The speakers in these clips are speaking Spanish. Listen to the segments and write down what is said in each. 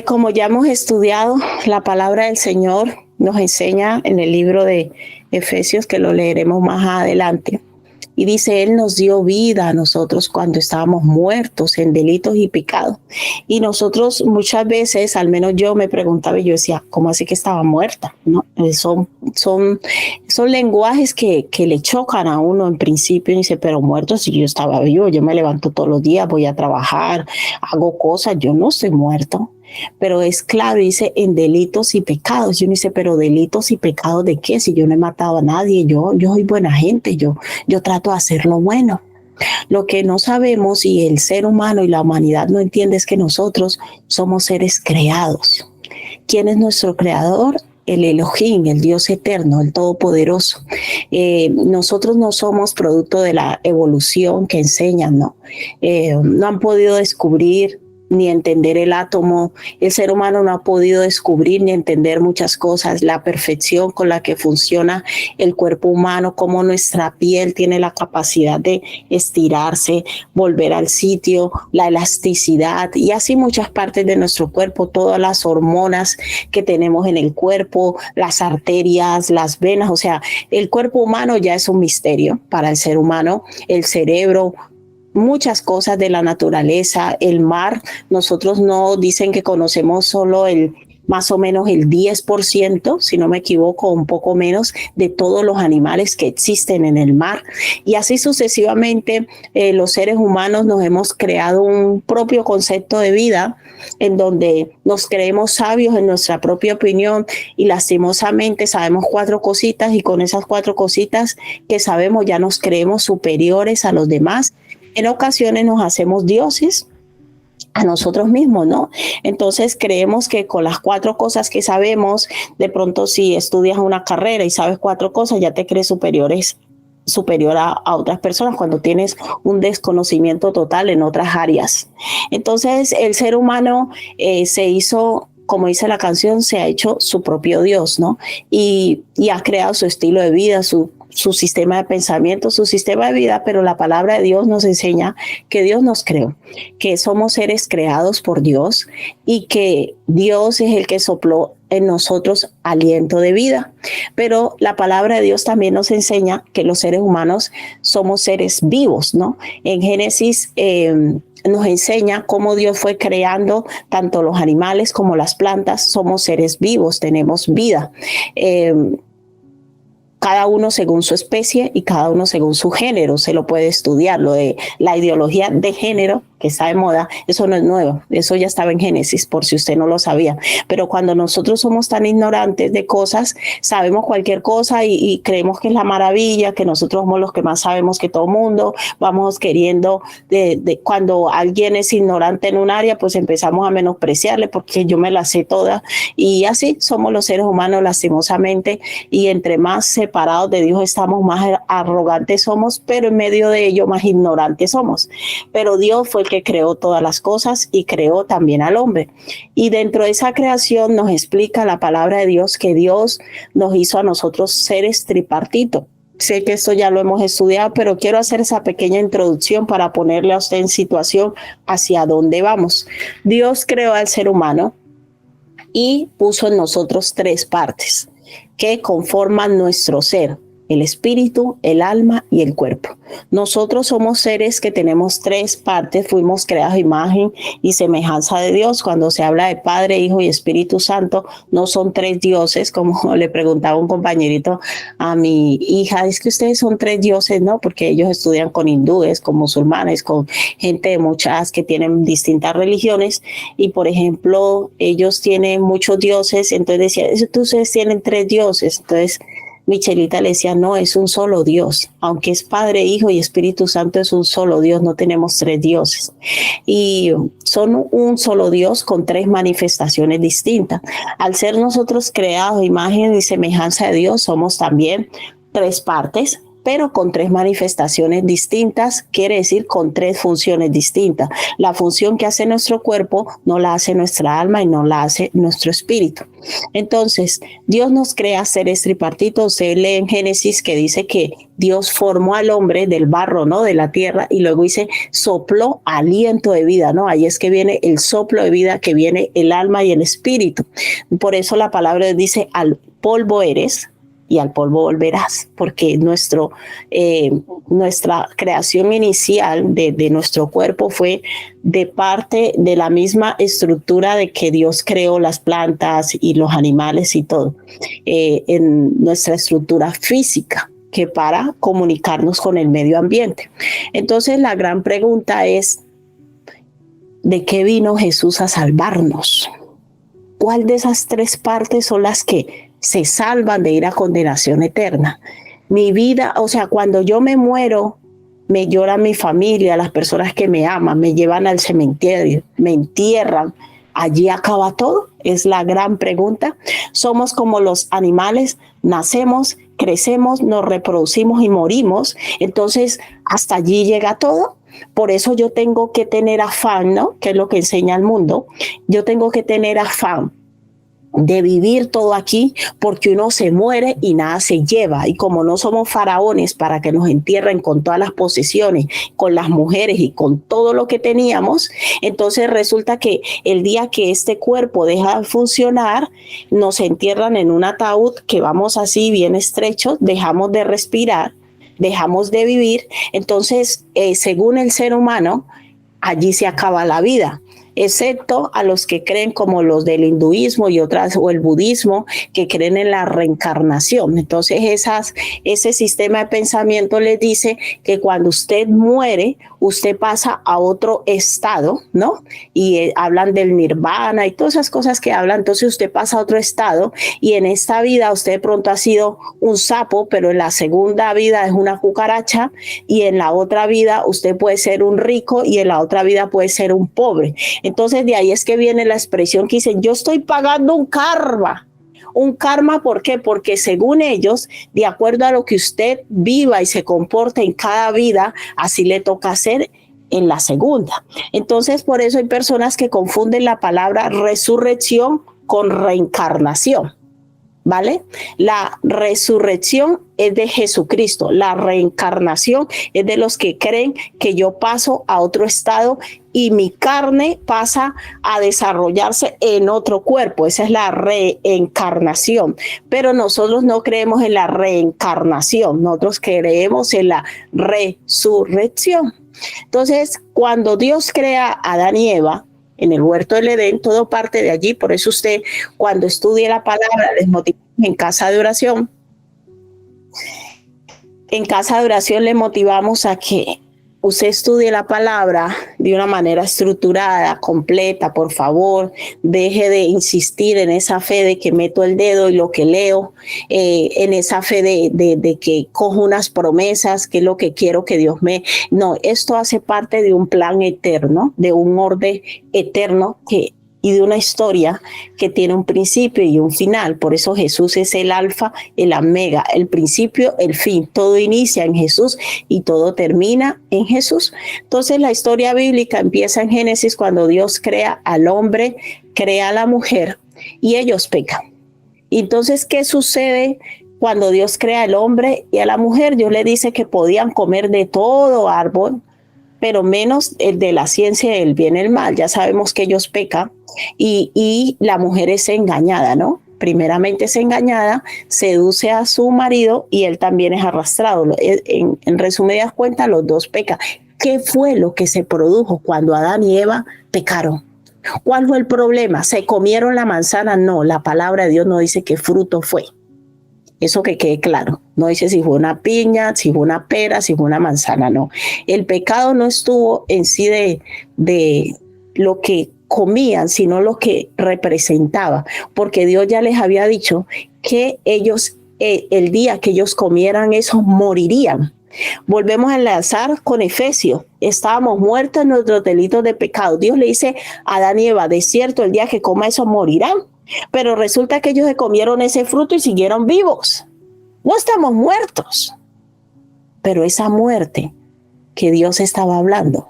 Como ya hemos estudiado, la palabra del Señor nos enseña en el libro de Efesios, que lo leeremos más adelante. Y dice, Él nos dio vida a nosotros cuando estábamos muertos en delitos y pecados. Y nosotros muchas veces, al menos yo me preguntaba y yo decía, ¿cómo así que estaba muerta? ¿No? Son lenguajes que le chocan a uno en principio y dice, pero muerto si yo estaba vivo, yo me levanto todos los días, voy a trabajar, hago cosas, yo no estoy muerto. Pero es claro, dice en delitos y pecados. Yo me dice, pero delitos y pecados ¿de qué? Si yo no he matado a nadie, yo soy buena gente, yo trato de hacer lo bueno. Lo que no sabemos y el ser humano y la humanidad no entiende es que nosotros somos seres creados. ¿Quién es nuestro creador? El Elohim, el Dios eterno, el Todopoderoso. Nosotros no somos producto de la evolución que enseñan, ¿no? No han podido descubrir ni entender el átomo. El ser humano no ha podido descubrir ni entender muchas cosas, la perfección con la que funciona el cuerpo humano, cómo nuestra piel tiene la capacidad de estirarse, volver al sitio, la elasticidad y así muchas partes de nuestro cuerpo, todas las hormonas que tenemos en el cuerpo, las arterias, las venas, o sea, el cuerpo humano ya es un misterio para el ser humano, el cerebro, muchas cosas de la naturaleza, el mar. Nosotros no dicen que conocemos solo más o menos el 10%, si no me equivoco, un poco menos, de todos los animales que existen en el mar. Y así sucesivamente, los seres humanos nos hemos creado un propio concepto de vida en donde nos creemos sabios en nuestra propia opinión y lastimosamente sabemos 4 cositas y con esas 4 cositas que sabemos ya nos creemos superiores a los demás. En ocasiones nos hacemos dioses a nosotros mismos, ¿no? Entonces creemos que con las 4 cosas que sabemos, de pronto si estudias una carrera y sabes 4 cosas, ya te crees superior a otras personas cuando tienes un desconocimiento total en otras áreas. Entonces el ser humano se hizo, como dice la canción, se ha hecho su propio Dios, ¿no? Y ha creado su estilo de vida, su sistema de pensamiento, su sistema de vida, pero la palabra de Dios nos enseña que Dios nos creó, que somos seres creados por Dios y que Dios es el que sopló en nosotros aliento de vida. Pero la palabra de Dios también nos enseña que los seres humanos somos seres vivos, ¿no? En Génesis nos enseña cómo Dios fue creando tanto los animales como las plantas. Somos seres vivos, tenemos vida. Cada uno según su especie y cada uno según su género. Se lo puede estudiar. Lo de la ideología de género que está de moda, eso no es nuevo, eso ya estaba en Génesis, por si usted no lo sabía. Pero cuando nosotros somos tan ignorantes de cosas, sabemos cualquier cosa y creemos que es la maravilla, que nosotros somos los que más sabemos que todo el mundo, vamos queriendo, cuando alguien es ignorante en un área, pues empezamos a menospreciarle porque yo me la sé toda, y así somos los seres humanos lastimosamente, y entre más separados de Dios estamos, más arrogantes somos, pero en medio de ello más ignorantes somos. Pero Dios fue el que creó todas las cosas y creó también al hombre. Y dentro de esa creación nos explica la palabra de Dios que Dios nos hizo a nosotros seres tripartitos. Sé que esto ya lo hemos estudiado, pero quiero hacer esa pequeña introducción para ponerle a usted en situación hacia dónde vamos. Dios creó al ser humano y puso en nosotros 3 partes que conforman nuestro ser: el espíritu, el alma y el cuerpo. Nosotros somos seres que tenemos 3 partes, fuimos creados a imagen y semejanza de Dios. Cuando se habla de Padre, Hijo y Espíritu Santo, no son 3 dioses, como le preguntaba un compañerito a mi hija, es que ustedes son 3 dioses, ¿no? Porque ellos estudian con hindúes, con musulmanes, con gente de muchas que tienen distintas religiones, y por ejemplo, ellos tienen muchos dioses, entonces decía, ustedes tienen 3 dioses, entonces Michelita le decía, no, es un solo Dios, aunque es Padre, Hijo y Espíritu Santo, es un solo Dios, no tenemos 3 dioses. Y son un solo Dios con 3 manifestaciones distintas. Al ser nosotros creados a imagen y semejanza de Dios, somos también 3 partes. pero con tres manifestaciones distintas, quiere decir con tres funciones distintas. La función que hace nuestro cuerpo no la hace nuestra alma y no la hace nuestro espíritu. Entonces, Dios nos crea seres tripartitos. Se lee en Génesis que dice que Dios formó al hombre del barro, ¿no? De la tierra, y luego dice, sopló aliento de vida, ¿no? Ahí es que viene el soplo de vida, que viene el alma y el espíritu. Por eso la palabra dice, al polvo eres y al polvo volverás, porque nuestra creación inicial de nuestro cuerpo fue de parte de la misma estructura de que Dios creó las plantas y los animales y todo, en nuestra estructura física, que para comunicarnos con el medio ambiente. Entonces la gran pregunta es, ¿de qué vino Jesús a salvarnos? ¿Cuál de esas tres partes son las que se salvan de ir a condenación eterna? Mi vida, o sea, cuando yo me muero, me llora mi familia, las personas que me aman, me llevan al cementerio, me entierran. ¿Allí acaba todo? Es la gran pregunta. Somos como los animales, nacemos, crecemos, nos reproducimos y morimos. Entonces, hasta allí llega todo. Por eso yo tengo que tener afán, ¿no? Que es lo que enseña el mundo. Yo tengo que tener afán de vivir todo aquí, porque uno se muere y nada se lleva. Y como no somos faraones para que nos entierren con todas las posesiones, con las mujeres y con todo lo que teníamos, entonces resulta que el día que este cuerpo deja de funcionar, nos entierran en un ataúd que vamos así bien estrechos, dejamos de respirar, dejamos de vivir. Entonces, según el ser humano, allí se acaba la vida, excepto a los que creen como los del hinduismo y otras, o el budismo, que creen en la reencarnación. Entonces ese sistema de pensamiento les dice que cuando usted muere, usted pasa a otro estado, ¿no? Y hablan del nirvana y todas esas cosas que hablan. Entonces usted pasa a otro estado, y en esta vida usted de pronto ha sido un sapo, pero en la segunda vida es una cucaracha, y en la otra vida usted puede ser un rico y en la otra vida puede ser un pobre. Entonces de ahí es que viene la expresión que dicen, yo estoy pagando un karma. Un karma, ¿por qué? Porque según ellos, de acuerdo a lo que usted viva y se comporte en cada vida, así le toca hacer en la segunda. Entonces, por eso hay personas que confunden la palabra resurrección con reencarnación. ¿Vale? La resurrección es de Jesucristo, la reencarnación es de los que creen que yo paso a otro estado y mi carne pasa a desarrollarse en otro cuerpo. Esa es la reencarnación, pero nosotros no creemos en la reencarnación, nosotros creemos en la resurrección. Entonces, cuando Dios crea a Adán y Eva, en el huerto del Edén, todo parte de allí. Por eso usted, cuando estudie la palabra, les motivamos en casa de oración. En casa de oración le motivamos a que usted estudie la palabra de una manera estructurada, completa, por favor. Deje de insistir en esa fe de que meto el dedo y lo que leo, en esa fe de que cojo unas promesas, que es lo que quiero que Dios me... No, esto hace parte de un plan eterno, de un orden eterno y de una historia que tiene un principio y un final. Por eso Jesús es el alfa, el omega, el principio, el fin. Todo inicia en Jesús y todo termina en Jesús. Entonces la historia bíblica empieza en Génesis, cuando Dios crea al hombre, crea a la mujer, y ellos pecan. Entonces, ¿qué sucede cuando Dios crea al hombre y a la mujer? Dios le dice que podían comer de todo árbol, pero menos el de la ciencia del bien y el mal. Ya sabemos que ellos pecan, y la mujer es engañada, ¿no? Primeramente es engañada, seduce a su marido y él también es arrastrado. En resumidas cuentas, los dos pecan. ¿Qué fue lo que se produjo cuando Adán y Eva pecaron? ¿Cuál fue el problema? ¿Se comieron la manzana? No, la palabra de Dios no dice qué fruto fue. Eso que quede claro. No dice si fue una piña, si fue una pera, si fue una manzana, no. El pecado no estuvo en sí de lo que comían, sino lo que representaba, porque Dios ya les había dicho que ellos, el día que ellos comieran eso, morirían. Volvemos a enlazar con Efesios. Estábamos muertos en nuestros delitos de pecado. Dios le dice a Adán y Eva, de cierto, el día que coma eso morirán. Pero resulta que ellos se comieron ese fruto y siguieron vivos. No estamos muertos. Pero esa muerte que Dios estaba hablando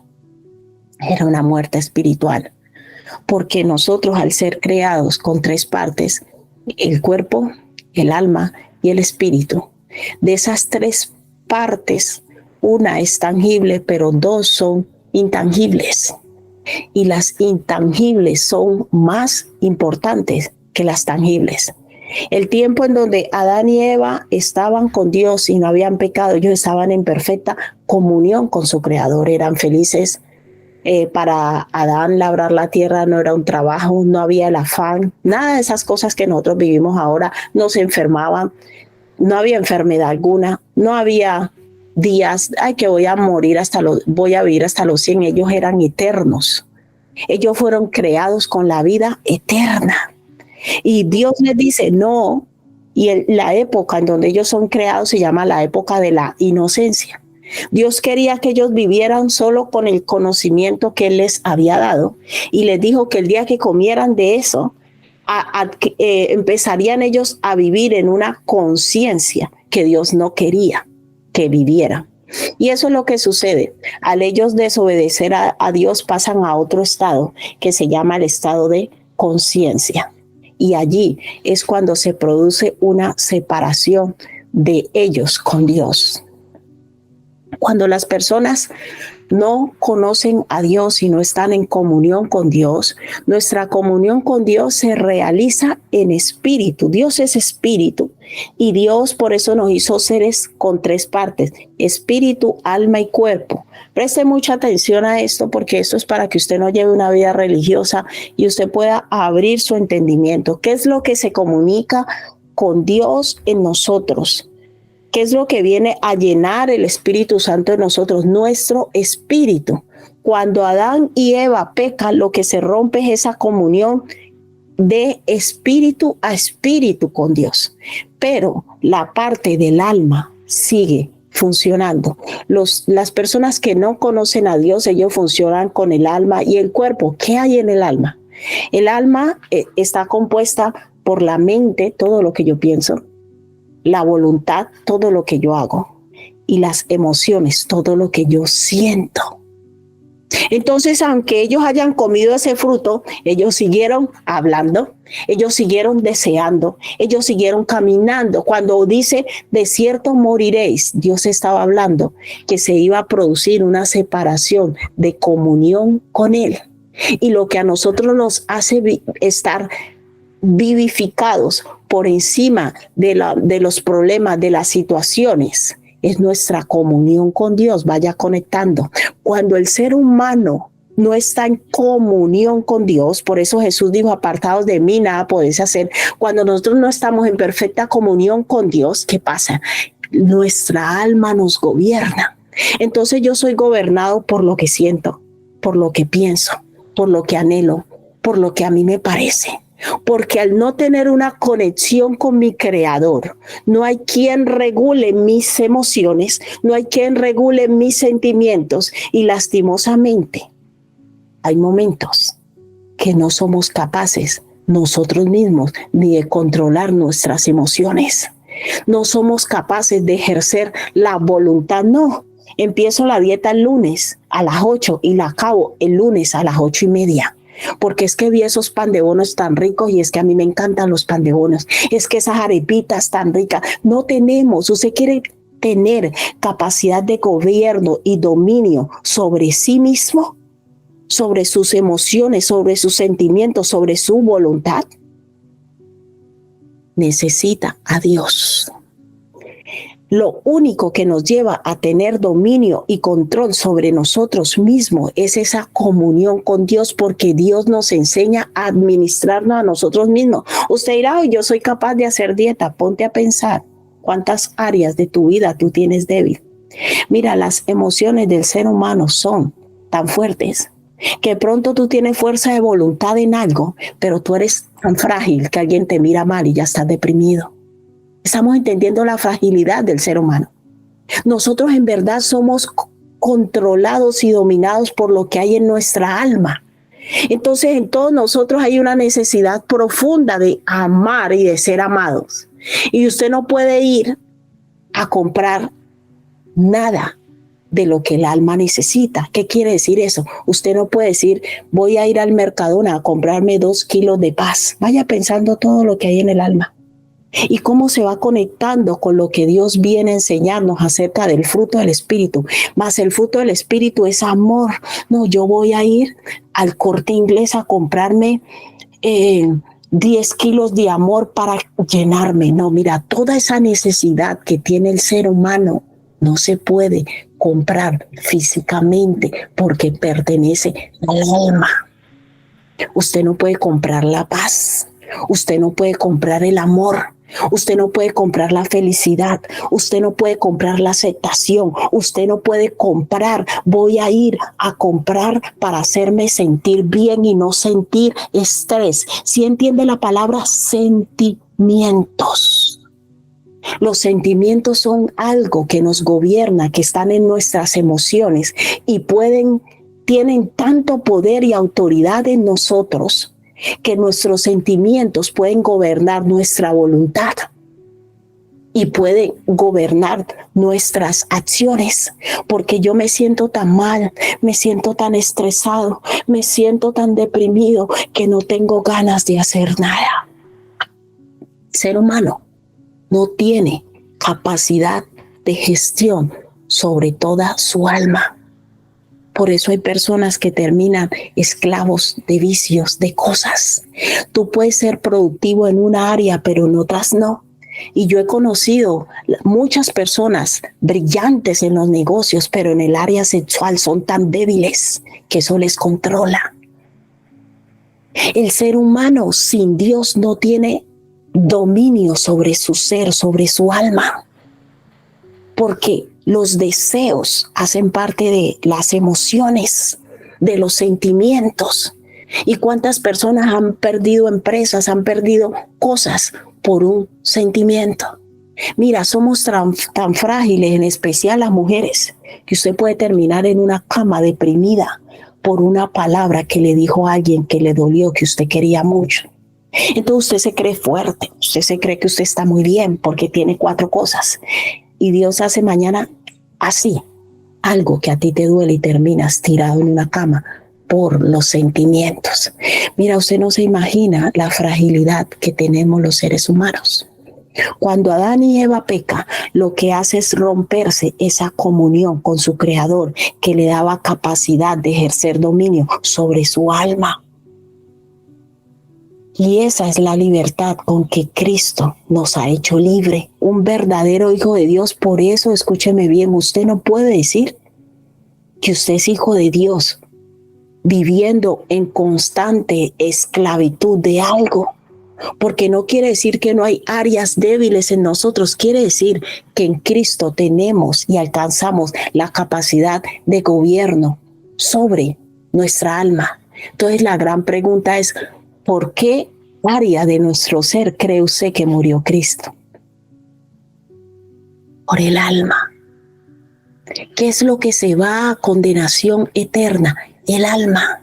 era una muerte espiritual, porque nosotros, al ser creados con tres partes, el cuerpo, el alma y el espíritu, de esas tres partes, una es tangible, pero dos son intangibles. Y las intangibles son más importantes que las tangibles. El tiempo en donde Adán y Eva estaban con Dios y no habían pecado, ellos estaban en perfecta comunión con su Creador, eran felices. Para Adán, labrar la tierra no era un trabajo, no había el afán, nada de esas cosas que nosotros vivimos ahora. No se enfermaban, no había enfermedad alguna, no había días, ay, que voy a morir voy a vivir hasta los 100. Ellos eran eternos. Ellos fueron creados con la vida eterna. Y Dios les dice no, y la época en donde ellos son creados se llama la época de la inocencia. Dios quería que ellos vivieran solo con el conocimiento que Él les había dado, y les dijo que el día que comieran de eso, empezarían ellos a vivir en una conciencia que Dios no quería que vivieran. Y eso es lo que sucede. Al ellos desobedecer a Dios, pasan a otro estado que se llama el estado de conciencia. Y allí es cuando se produce una separación de ellos con Dios. Cuando las personas no conocen a Dios y no están en comunión con Dios, nuestra comunión con Dios se realiza en espíritu. Dios es espíritu y Dios por eso nos hizo seres con tres partes: espíritu, alma y cuerpo. Preste mucha atención a esto, porque esto es para que usted no lleve una vida religiosa y usted pueda abrir su entendimiento. ¿Qué es lo que se comunica con Dios en nosotros? ¿Qué es lo que viene a llenar el Espíritu Santo en nosotros? Nuestro espíritu. Cuando Adán y Eva pecan, lo que se rompe es esa comunión de espíritu a espíritu con Dios. Pero la parte del alma sigue funcionando. Las personas que no conocen a Dios, ellos funcionan con el alma y el cuerpo. ¿Qué hay en el alma? El alma está compuesta por la mente, todo lo que yo pienso; la voluntad, todo lo que yo hago; y las emociones, todo lo que yo siento. Entonces, aunque ellos hayan comido ese fruto, ellos siguieron hablando, ellos siguieron deseando, ellos siguieron caminando. Cuando dice, de cierto moriréis, Dios estaba hablando que se iba a producir una separación de comunión con Él. Y lo que a nosotros nos hace estar vivificados por encima de los problemas, de las situaciones, es nuestra comunión con Dios. Vaya conectando. Cuando el ser humano no está en comunión con Dios, por eso Jesús dijo, apartados de mí nada podéis hacer. Cuando nosotros no estamos en perfecta comunión con Dios, ¿qué pasa? Nuestra alma nos gobierna. Entonces yo soy gobernado por lo que siento, por lo que pienso, por lo que anhelo, por lo que a mí me parece. Porque al no tener una conexión con mi Creador, no hay quien regule mis emociones, no hay quien regule mis sentimientos, y lastimosamente hay momentos que no somos capaces nosotros mismos ni de controlar nuestras emociones. No somos capaces de ejercer la voluntad. No, empiezo la dieta el lunes a las 8 y la acabo el lunes a las 8:30. Porque es que vi esos pan de bonos tan ricos y es que a mí me encantan los pan de bonos. Es que esas arepitas tan ricas. No tenemos. Usted quiere tener capacidad de gobierno y dominio sobre sí mismo, sobre sus emociones, sobre sus sentimientos, sobre su voluntad. Necesita a Dios. Lo único que nos lleva a tener dominio y control sobre nosotros mismos es esa comunión con Dios, porque Dios nos enseña a administrarnos a nosotros mismos. Usted dirá, yo soy capaz de hacer dieta. Ponte a pensar cuántas áreas de tu vida tú tienes débil. Mira, las emociones del ser humano son tan fuertes que pronto tú tienes fuerza de voluntad en algo, pero tú eres tan frágil que alguien te mira mal y ya estás deprimido. Estamos entendiendo la fragilidad del ser humano. Nosotros en verdad somos controlados y dominados por lo que hay en nuestra alma. Entonces en todos nosotros hay una necesidad profunda de amar y de ser amados. Y usted no puede ir a comprar nada de lo que el alma necesita. ¿Qué quiere decir eso? Usted no puede decir, voy a ir al Mercadona a comprarme 2 kilos de paz. Vaya pensando todo lo que hay en el alma. Y cómo se va conectando con lo que Dios viene a enseñarnos acerca del fruto del Espíritu. Más el fruto del Espíritu es amor. No, yo voy a ir al Corte Inglés a comprarme 10 kilos de amor para llenarme. No, mira, toda esa necesidad que tiene el ser humano no se puede comprar físicamente porque pertenece al alma. Usted no puede comprar la paz. Usted no puede comprar el amor. Usted no puede comprar la felicidad. Usted no puede comprar la aceptación. Usted no puede comprar, voy a ir a comprar para hacerme sentir bien y no sentir estrés. ¿Sí entiende la palabra sentimientos? Los sentimientos son algo que nos gobierna, que están en nuestras emociones y tienen tanto poder y autoridad en nosotros que nuestros sentimientos pueden gobernar nuestra voluntad y pueden gobernar nuestras acciones, porque yo me siento tan mal, me siento tan estresado, me siento tan deprimido que no tengo ganas de hacer nada. El ser humano no tiene capacidad de gestión sobre toda su alma. Por eso hay personas que terminan esclavos de vicios, de cosas. Tú puedes ser productivo en una área, pero en otras no. Y yo he conocido muchas personas brillantes en los negocios, pero en el área sexual son tan débiles que eso les controla. El ser humano sin Dios no tiene dominio sobre su ser, sobre su alma, porque los deseos hacen parte de las emociones, de los sentimientos. ¿Y cuántas personas han perdido empresas, han perdido cosas por un sentimiento? Mira, somos tan frágiles, en especial las mujeres, que usted puede terminar en una cama deprimida por una palabra que le dijo a alguien que le dolió, que usted quería mucho. Entonces usted se cree fuerte, usted se cree que usted está muy bien porque tiene 4 cosas. Y Dios hace mañana así, algo que a ti te duele y terminas tirado en una cama por los sentimientos. Mira, usted no se imagina la fragilidad que tenemos los seres humanos. Cuando Adán y Eva pecan, lo que hace es romperse esa comunión con su Creador, que le daba capacidad de ejercer dominio sobre su alma. Y esa es la libertad con que Cristo nos ha hecho libre, un verdadero hijo de Dios. Por eso, escúcheme bien, usted no puede decir que usted es hijo de Dios viviendo en constante esclavitud de algo, porque no quiere decir que no hay áreas débiles en nosotros, quiere decir que en Cristo tenemos y alcanzamos la capacidad de gobierno sobre nuestra alma. Entonces la gran pregunta es, ¿por qué área de nuestro ser cree usted que murió Cristo? Por el alma. ¿Qué es lo que se va a condenación eterna? El alma.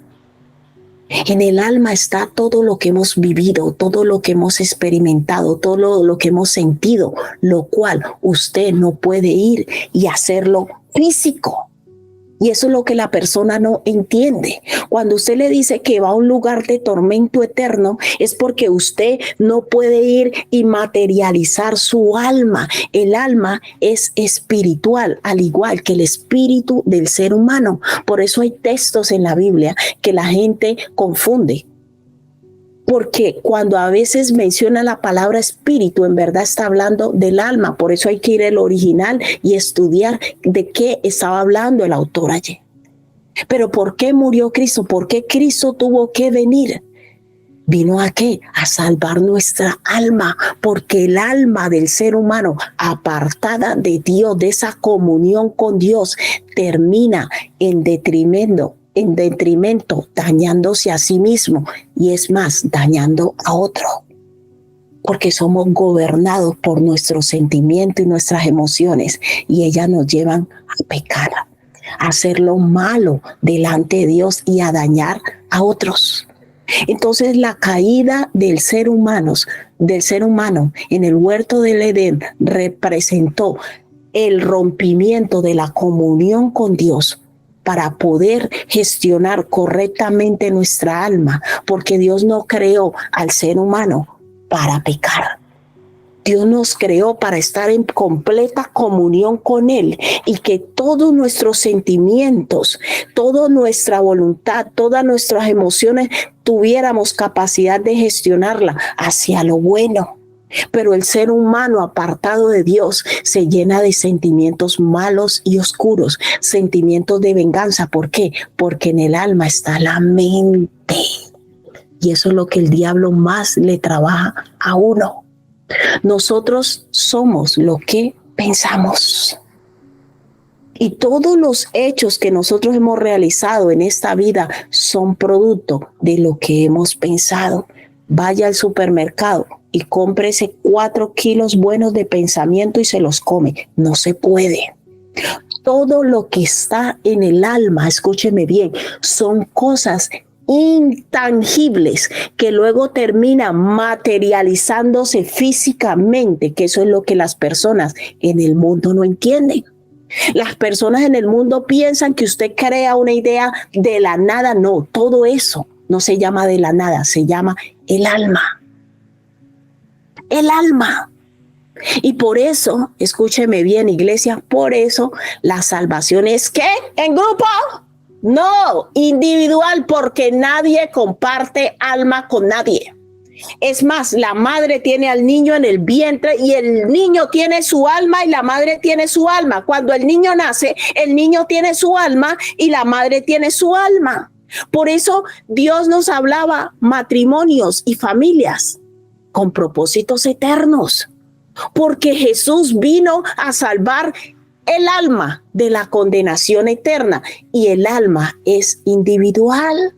En el alma está todo lo que hemos vivido, todo lo que hemos experimentado, todo lo que hemos sentido, lo cual usted no puede ir y hacerlo físico. Y eso es lo que la persona no entiende. Cuando usted le dice que va a un lugar de tormento eterno, es porque usted no puede ir y materializar su alma. El alma es espiritual, al igual que el espíritu del ser humano. Por eso hay textos en la Biblia que la gente confunde. Porque cuando a veces menciona la palabra espíritu, en verdad está hablando del alma. Por eso hay que ir al original y estudiar de qué estaba hablando el autor allí. Pero ¿por qué murió Cristo? ¿Por qué Cristo tuvo que venir? ¿Vino a qué? A salvar nuestra alma, porque el alma del ser humano, apartada de Dios, de esa comunión con Dios, termina en detrimento, dañándose a sí mismo y es más, dañando a otro, porque somos gobernados por nuestros sentimientos y nuestras emociones y ellas nos llevan a pecar, a hacer lo malo delante de Dios y a dañar a otros. Entonces la caída del ser humano en el huerto del Edén representó el rompimiento de la comunión con Dios para poder gestionar correctamente nuestra alma, porque Dios no creó al ser humano para pecar. Dios nos creó para estar en completa comunión con Él y que todos nuestros sentimientos, toda nuestra voluntad, todas nuestras emociones tuviéramos capacidad de gestionarla hacia lo bueno. Pero el ser humano apartado de Dios se llena de sentimientos malos y oscuros, sentimientos de venganza. ¿Por qué? Porque en el alma está la mente. Y eso es lo que el diablo más le trabaja a uno. Nosotros somos lo que pensamos. Y todos los hechos que nosotros hemos realizado en esta vida son producto de lo que hemos pensado. Vaya al supermercado y cómprese 4 kilos buenos de pensamiento y se los come. No se puede. Todo lo que está en el alma, escúcheme bien, son cosas intangibles que luego terminan materializándose físicamente, que eso es lo que las personas en el mundo no entienden. Las personas en el mundo piensan que usted crea una idea de la nada. No, todo eso no se llama de la nada, se llama el alma. El alma. Y por eso, escúcheme bien, iglesia, por eso la salvación es ¿qué? ¿En grupo? No, individual, porque nadie comparte alma con nadie. Es más, la madre tiene al niño en el vientre y el niño tiene su alma y la madre tiene su alma. Cuando el niño nace, el niño tiene su alma y la madre tiene su alma. Por eso Dios nos hablaba matrimonios y familias con propósitos eternos, porque Jesús vino a salvar el alma de la condenación eterna y el alma es individual.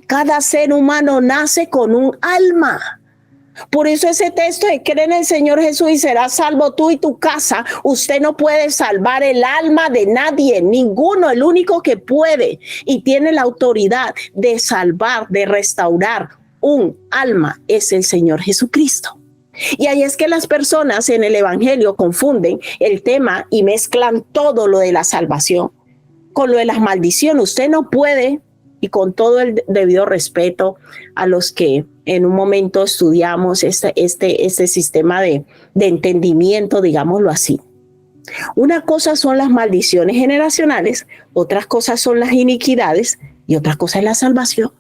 Cada ser humano nace con un alma. Por eso ese texto de cree en el Señor Jesús y serás salvo tú y tu casa. Usted no puede salvar el alma de nadie, ninguno. El único que puede y tiene la autoridad de salvar, de restaurar un alma es el Señor Jesucristo. Y ahí es que las personas en el evangelio confunden el tema y mezclan todo lo de la salvación con lo de las maldiciones. Usted no puede, y con todo el debido respeto a los que en un momento estudiamos este sistema de entendimiento, digámoslo así. Una cosa son las maldiciones generacionales, otras cosas son las iniquidades y otra cosa es la salvación.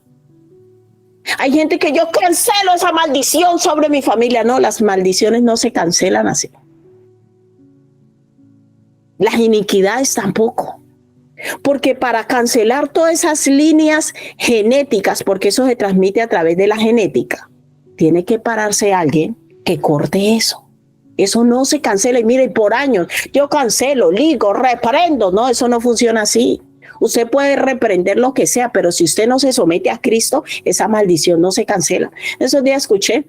Hay gente que yo cancelo esa maldición sobre mi familia. No, las maldiciones no se cancelan así. Las iniquidades tampoco. Porque para cancelar todas esas líneas genéticas, porque eso se transmite a través de la genética, tiene que pararse alguien que corte eso. Eso no se cancela. Y mire, por años yo cancelo, ligo, reprendo. No, eso no funciona así. Usted puede reprender lo que sea, pero si usted no se somete a Cristo, esa maldición no se cancela. Esos días escuché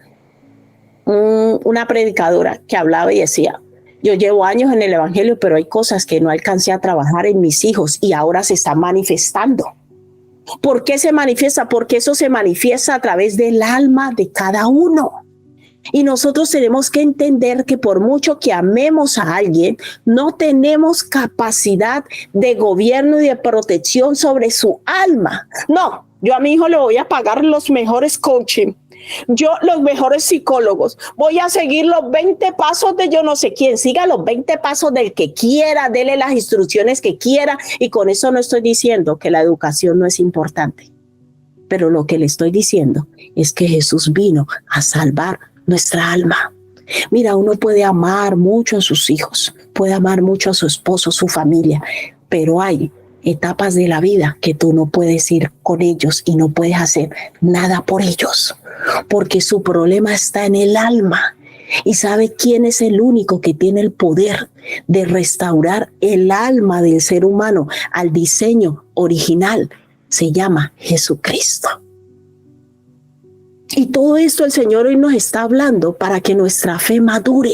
una predicadora que hablaba y decía, yo llevo años en el evangelio, pero hay cosas que no alcancé a trabajar en mis hijos y ahora se están manifestando. ¿Por qué se manifiesta? Porque eso se manifiesta a través del alma de cada uno. Y nosotros tenemos que entender que por mucho que amemos a alguien, no tenemos capacidad de gobierno y de protección sobre su alma. No, yo a mi hijo le voy a pagar los mejores coaching, yo los mejores psicólogos, voy a seguir los 20 pasos de yo no sé quién, siga los 20 pasos del que quiera, dele las instrucciones que quiera, y con eso no estoy diciendo que la educación no es importante, pero lo que le estoy diciendo es que Jesús vino a salvar nuestra alma. Mira, uno puede amar mucho a sus hijos, puede amar mucho a su esposo, su familia, pero hay etapas de la vida que tú no puedes ir con ellos y no puedes hacer nada por ellos, porque su problema está en el alma. ¿Y sabe quién es el único que tiene el poder de restaurar el alma del ser humano al diseño original? Se llama Jesucristo. Y todo esto el Señor hoy nos está hablando para que nuestra fe madure.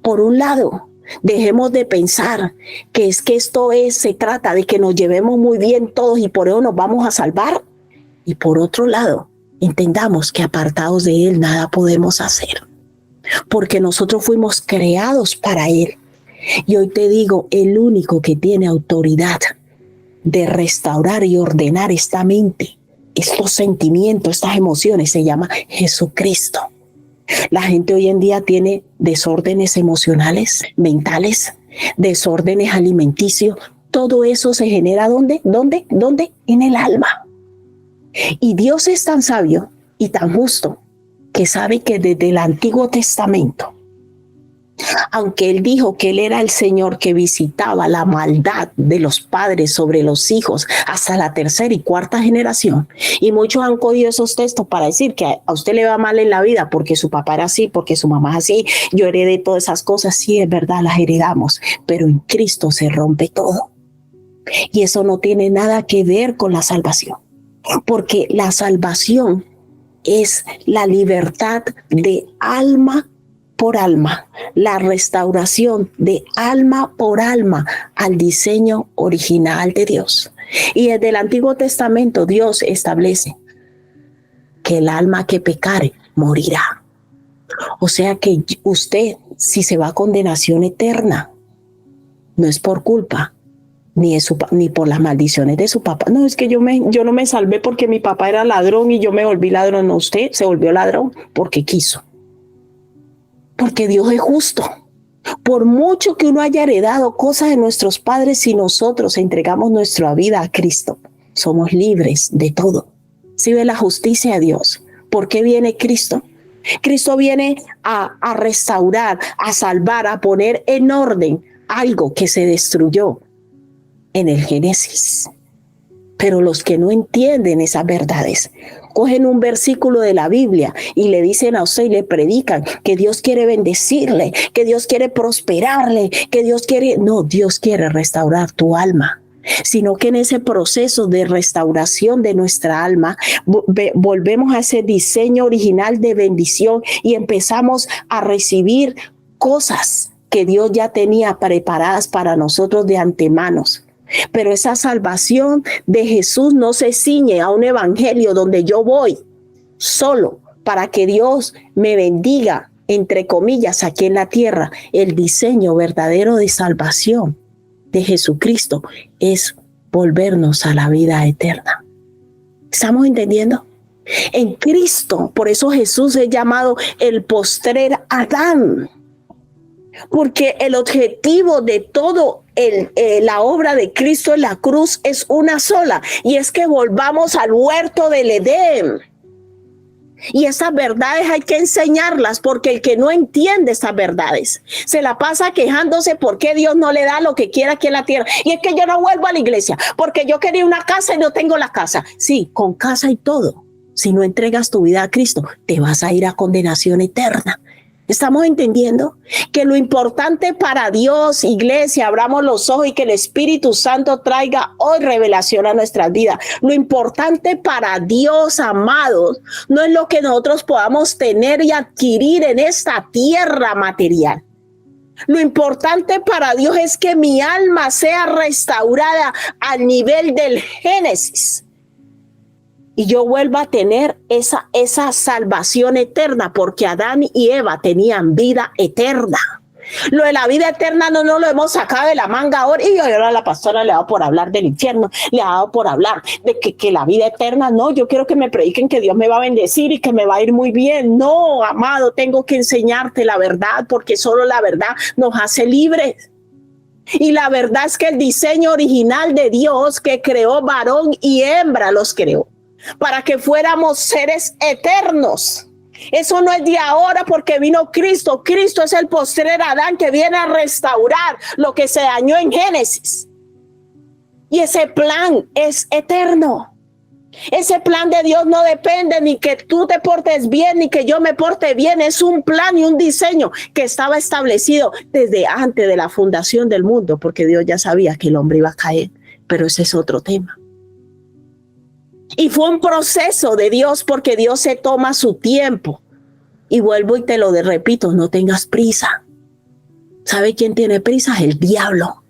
Por un lado, dejemos de pensar que se trata de que nos llevemos muy bien todos y por eso nos vamos a salvar. Y por otro lado, entendamos que apartados de Él nada podemos hacer, porque nosotros fuimos creados para Él. Y hoy te digo, el único que tiene autoridad de restaurar y ordenar esta mente, estos sentimientos, estas emociones, se llama Jesucristo. La gente hoy en día tiene desórdenes emocionales, mentales, desórdenes alimenticios. Todo eso se genera ¿dónde? En el alma. Y Dios es tan sabio y tan justo que sabe que desde el Antiguo Testamento, aunque Él dijo que Él era el Señor que visitaba la maldad de los padres sobre los hijos hasta la tercera y cuarta generación, y muchos han cogido esos textos para decir que a usted le va mal en la vida porque su papá era así, porque su mamá es así, yo heredé todas esas cosas. Sí, es verdad, las heredamos, pero en Cristo se rompe todo. Y eso no tiene nada que ver con la salvación, porque la salvación es la libertad de alma por alma, la restauración de alma por alma al diseño original de Dios. Y desde el Antiguo Testamento Dios establece que el alma que pecare morirá. O sea que usted, si se va a condenación eterna, no es por culpa ni por las maldiciones de su papá. No, es que yo no me salvé porque mi papá era ladrón y yo me volví ladrón. No, usted se volvió ladrón porque quiso. Porque Dios es justo. Por mucho que uno haya heredado cosas de nuestros padres, si nosotros entregamos nuestra vida a Cristo, somos libres de todo. Si ve la justicia de Dios, ¿por qué viene Cristo? Cristo viene a restaurar, a salvar, a poner en orden algo que se destruyó en el Génesis. Pero los que no entienden esas verdades, cogen un versículo de la Biblia y le dicen a usted y le predican que Dios quiere bendecirle, que Dios quiere prosperarle, que Dios quiere... No, Dios quiere restaurar tu alma, sino que en ese proceso de restauración de nuestra alma, volvemos a ese diseño original de bendición y empezamos a recibir cosas que Dios ya tenía preparadas para nosotros de antemano. Pero esa salvación de Jesús no se ciñe a un evangelio donde yo voy solo para que Dios me bendiga, entre comillas, aquí en la tierra. El diseño verdadero de salvación de Jesucristo es volvernos a la vida eterna. ¿Estamos entendiendo? En Cristo, por eso Jesús es llamado el postrer Adán. Porque el objetivo de todo la obra de Cristo en la cruz es una sola, y es que volvamos al huerto del Edén. Y esas verdades hay que enseñarlas, porque el que no entiende estas verdades se la pasa quejándose porque Dios no le da lo que quiera aquí en la tierra. Y es que yo no vuelvo a la iglesia porque yo quería una casa y no tengo la casa. Sí, con casa y todo. Si no entregas tu vida a Cristo, te vas a ir a condenación eterna. ¿Estamos entendiendo? Que lo importante para Dios, iglesia, abramos los ojos y que el Espíritu Santo traiga hoy revelación a nuestras vidas. Lo importante para Dios, amados, no es lo que nosotros podamos tener y adquirir en esta tierra material. Lo importante para Dios es que mi alma sea restaurada al nivel del Génesis. Y yo vuelvo a tener esa salvación eterna, porque Adán y Eva tenían vida eterna. Lo de la vida eterna no lo hemos sacado de la manga ahora. Y ahora la pastora le ha dado por hablar del infierno, le ha dado por hablar de que la vida eterna. No, yo quiero que me prediquen que Dios me va a bendecir y que me va a ir muy bien. No, amado, tengo que enseñarte la verdad, porque solo la verdad nos hace libres. Y la verdad es que el diseño original de Dios, que creó varón y hembra, los creó para que fuéramos seres eternos. Eso no es de ahora, porque vino Cristo. Cristo es el postrer Adán que viene a restaurar lo que se dañó en Génesis. Y ese plan es eterno. Ese plan de Dios no depende ni que tú te portes bien ni que yo me porte bien. Es un plan y un diseño que estaba establecido desde antes de la fundación del mundo, porque Dios ya sabía que el hombre iba a caer. Pero ese es otro tema. Y fue un proceso de Dios, porque Dios se toma su tiempo. Y vuelvo y te lo repito, no tengas prisa. ¿Sabe quién tiene prisa? El diablo.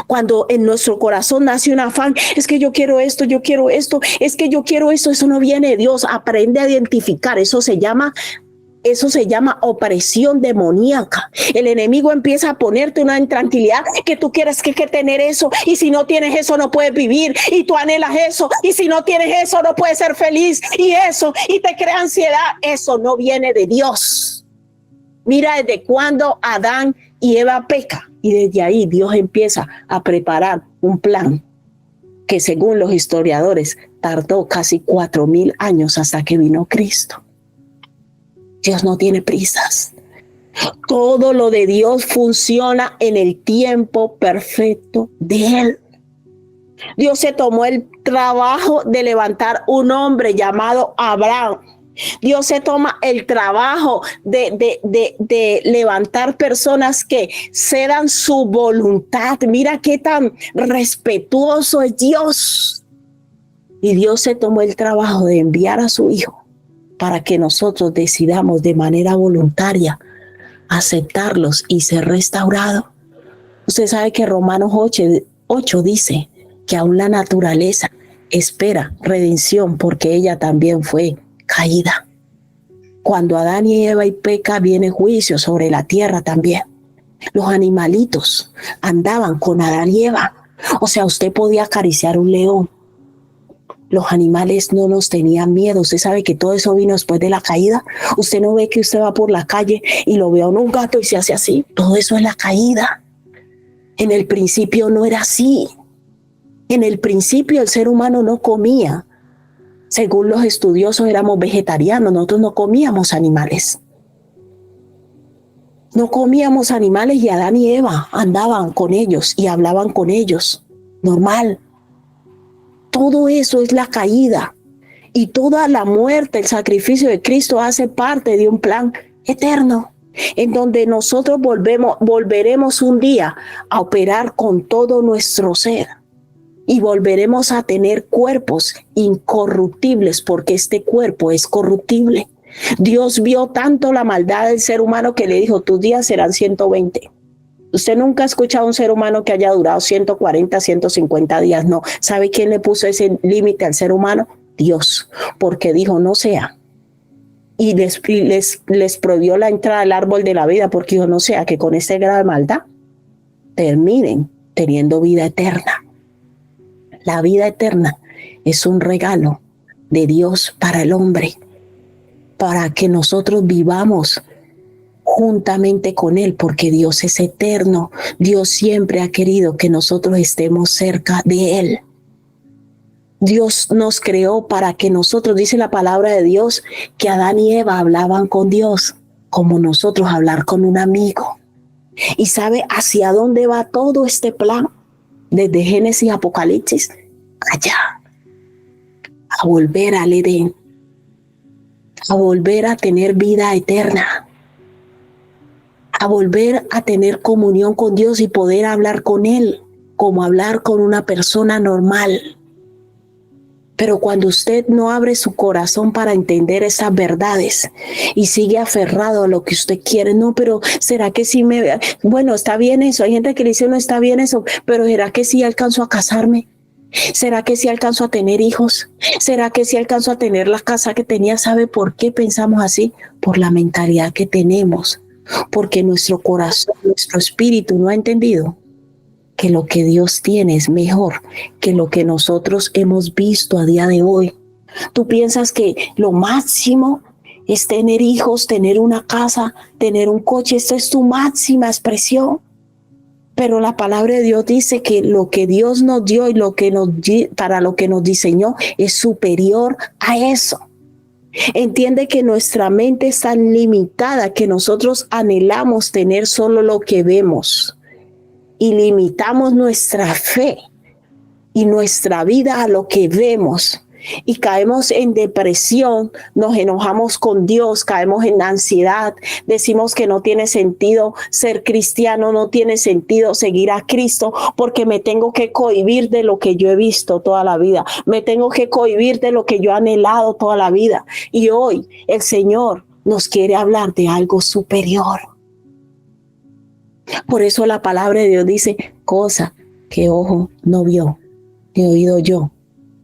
Cuando en nuestro corazón nace un afán, es que yo quiero esto, es que yo quiero esto, eso no viene de Dios. Aprende a identificar, eso se llama Eso se llama opresión demoníaca. El enemigo empieza a ponerte una intranquilidad que tú quieres que tener eso, y si no tienes eso no puedes vivir, y tú anhelas eso, y si no tienes eso no puedes ser feliz, y eso, y te crea ansiedad. Eso no viene de Dios. Mira desde cuando Adán y Eva pecan, y desde ahí Dios empieza a preparar un plan que, según los historiadores, tardó casi 4,000 años hasta que vino Cristo. Dios no tiene prisas. Todo lo de Dios funciona en el tiempo perfecto de Él. Dios se tomó el trabajo de levantar un hombre llamado Abraham. Dios se toma el trabajo de levantar personas que cedan su voluntad. Mira qué tan respetuoso es Dios. Y Dios se tomó el trabajo de enviar a su Hijo para que nosotros decidamos de manera voluntaria aceptarlos y ser restaurados. Usted sabe que Romanos 8 dice que aún la naturaleza espera redención porque ella también fue caída. Cuando Adán y Eva y peca, viene juicio sobre la tierra también. Los animalitos andaban con Adán y Eva. O sea, usted podía acariciar un león. Los animales no nos tenían miedo. Usted sabe que todo eso vino después de la caída. Usted no ve que usted va por la calle y lo ve a un gato y se hace así. Todo eso es la caída. En el principio no era así. En el principio el ser humano no comía. Según los estudiosos éramos vegetarianos. Nosotros no comíamos animales. No comíamos animales, y Adán y Eva andaban con ellos y hablaban con ellos. Normal. Todo eso es la caída, y toda la muerte, el sacrificio de Cristo hace parte de un plan eterno, en donde nosotros volveremos un día a operar con todo nuestro ser, y volveremos a tener cuerpos incorruptibles, porque este cuerpo es corruptible. Dios vio tanto la maldad del ser humano que le dijo: tus días serán 120. Usted nunca ha escuchado a un ser humano que haya durado 140, 150 días. No. ¿Sabe quién le puso ese límite al ser humano? Dios. Porque dijo: no sea. Y les prohibió la entrada al árbol de la vida, porque dijo: no sea que con este grado de maldad terminen teniendo vida eterna. La vida eterna es un regalo de Dios para el hombre, para que nosotros vivamos juntamente con Él, porque Dios es eterno. Dios siempre ha querido que nosotros estemos cerca de Él. Dios nos creó para que nosotros, dice la palabra de Dios, que Adán y Eva hablaban con Dios como nosotros hablar con un amigo. ¿Y sabe hacia dónde va todo este plan? Desde Génesis a Apocalipsis, allá, a volver al Edén, a volver a tener vida eterna, a volver a tener comunión con Dios y poder hablar con Él como hablar con una persona normal. Pero cuando usted no abre su corazón para entender esas verdades y sigue aferrado a lo que usted quiere, no, pero ¿será que sí bueno, está bien eso? Hay gente que le dice: no, está bien eso, pero ¿será que sí alcanzo a casarme? ¿Será que sí alcanzo a tener hijos? ¿Será que sí alcanzo a tener la casa que tenía? ¿Sabe por qué pensamos así? Por la mentalidad que tenemos. Porque nuestro corazón, nuestro espíritu no ha entendido que lo que Dios tiene es mejor que lo que nosotros hemos visto a día de hoy. Tú piensas que lo máximo es tener hijos, tener una casa, tener un coche. Esto es tu máxima expresión. Pero la palabra de Dios dice que lo que Dios nos dio y para lo que nos diseñó es superior a eso. Entiende que nuestra mente es tan limitada que nosotros anhelamos tener solo lo que vemos, y limitamos nuestra fe y nuestra vida a lo que vemos, y caemos en depresión, nos enojamos con Dios, caemos en ansiedad, decimos que no tiene sentido ser cristiano, no tiene sentido seguir a Cristo, porque me tengo que cohibir de lo que yo he visto toda la vida, me tengo que cohibir de lo que yo he anhelado toda la vida. Y hoy el Señor nos quiere hablar de algo superior. Por eso la palabra de Dios dice: cosa que ojo no vio, ni oído yo,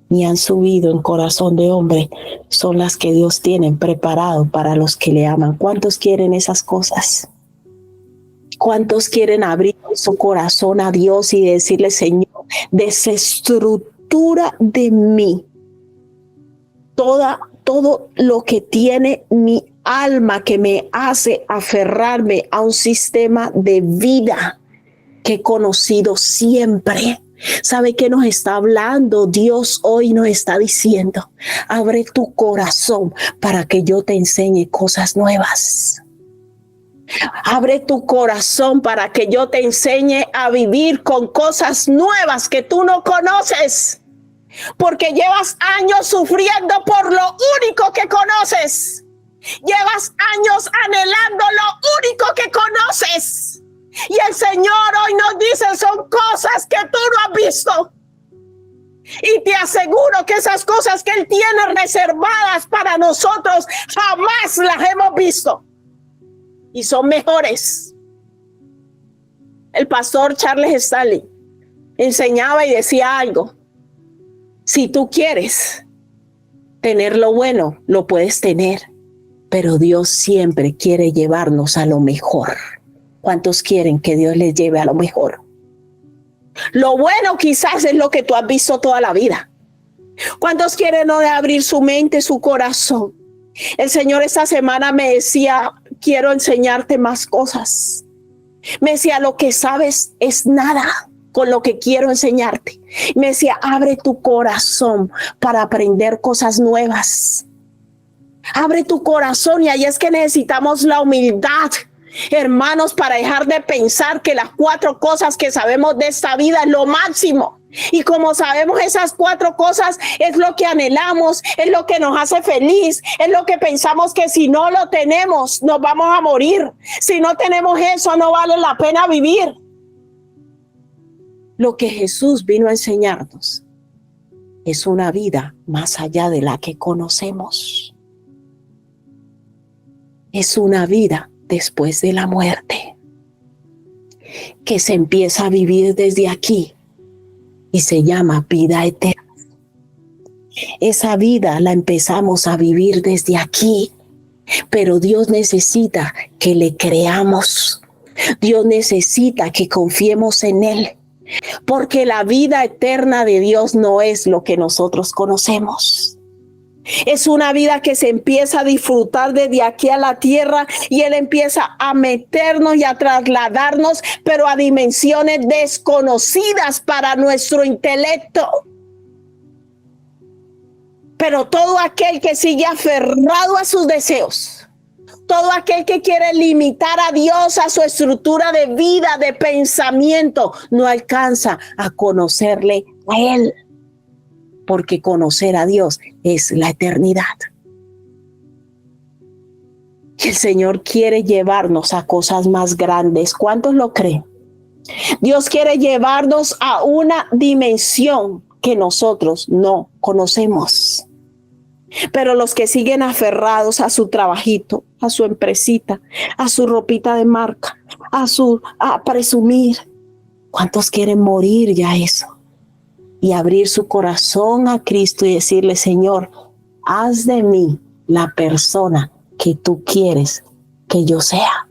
ni han subido en corazón de hombre son las que Dios tiene preparado para los que le aman. ¿Cuántos quieren esas cosas? ¿Cuántos quieren abrir su corazón a Dios y decirle, Señor, desestructura de mí todo lo que tiene mi alma que me hace aferrarme a un sistema de vida que he conocido siempre? ¿Sabe qué nos está hablando? Dios hoy nos está diciendo, abre tu corazón para que yo te enseñe cosas nuevas. Abre tu corazón para que yo te enseñe a vivir con cosas nuevas que tú no conoces. Porque llevas años sufriendo por lo único que conoces. Llevas años anhelando lo único que conoces. Y el Señor hoy nos dice, son cosas que tú no has visto. Y te aseguro que esas cosas que Él tiene reservadas para nosotros jamás las hemos visto. Y son mejores. El pastor Charles Stanley enseñaba y decía algo. Si tú quieres tener lo bueno, lo puedes tener. Pero Dios siempre quiere llevarnos a lo mejor. ¿Cuántos quieren que Dios les lleve a lo mejor? Lo bueno quizás es lo que tú has visto toda la vida. ¿Cuántos quieren hoy abrir su mente, su corazón? El Señor esta semana me decía, quiero enseñarte más cosas. Me decía, lo que sabes es nada con lo que quiero enseñarte. Me decía, abre tu corazón para aprender cosas nuevas. Abre tu corazón, y ahí es que necesitamos la humildad, hermanos, para dejar de pensar que las 4 cosas que sabemos de esta vida es lo máximo. Y como sabemos esas 4 cosas, es lo que anhelamos, es lo que nos hace feliz, es lo que pensamos que si no lo tenemos, nos vamos a morir. Si no tenemos eso, no vale la pena vivir. Lo que Jesús vino a enseñarnos es una vida más allá de la que conocemos. Es una vida después de la muerte, que se empieza a vivir desde aquí y se llama vida eterna. Esa vida la empezamos a vivir desde aquí, pero Dios necesita que le creamos. Dios necesita que confiemos en Él, porque la vida eterna de Dios no es lo que nosotros conocemos. Es una vida que se empieza a disfrutar desde aquí a la tierra, y Él empieza a meternos y a trasladarnos, pero a dimensiones desconocidas para nuestro intelecto. Pero todo aquel que sigue aferrado a sus deseos, todo aquel que quiere limitar a Dios a su estructura de vida, de pensamiento, no alcanza a conocerle a Él. Porque conocer a Dios es la eternidad. Y el Señor quiere llevarnos a cosas más grandes. ¿Cuántos lo creen? Dios quiere llevarnos a una dimensión que nosotros no conocemos. Pero los que siguen aferrados a su trabajito, a su empresita, a su ropita de marca, a presumir, ¿cuántos quieren morir ya eso? Y abrir su corazón a Cristo y decirle, Señor, haz de mí la persona que tú quieres que yo sea.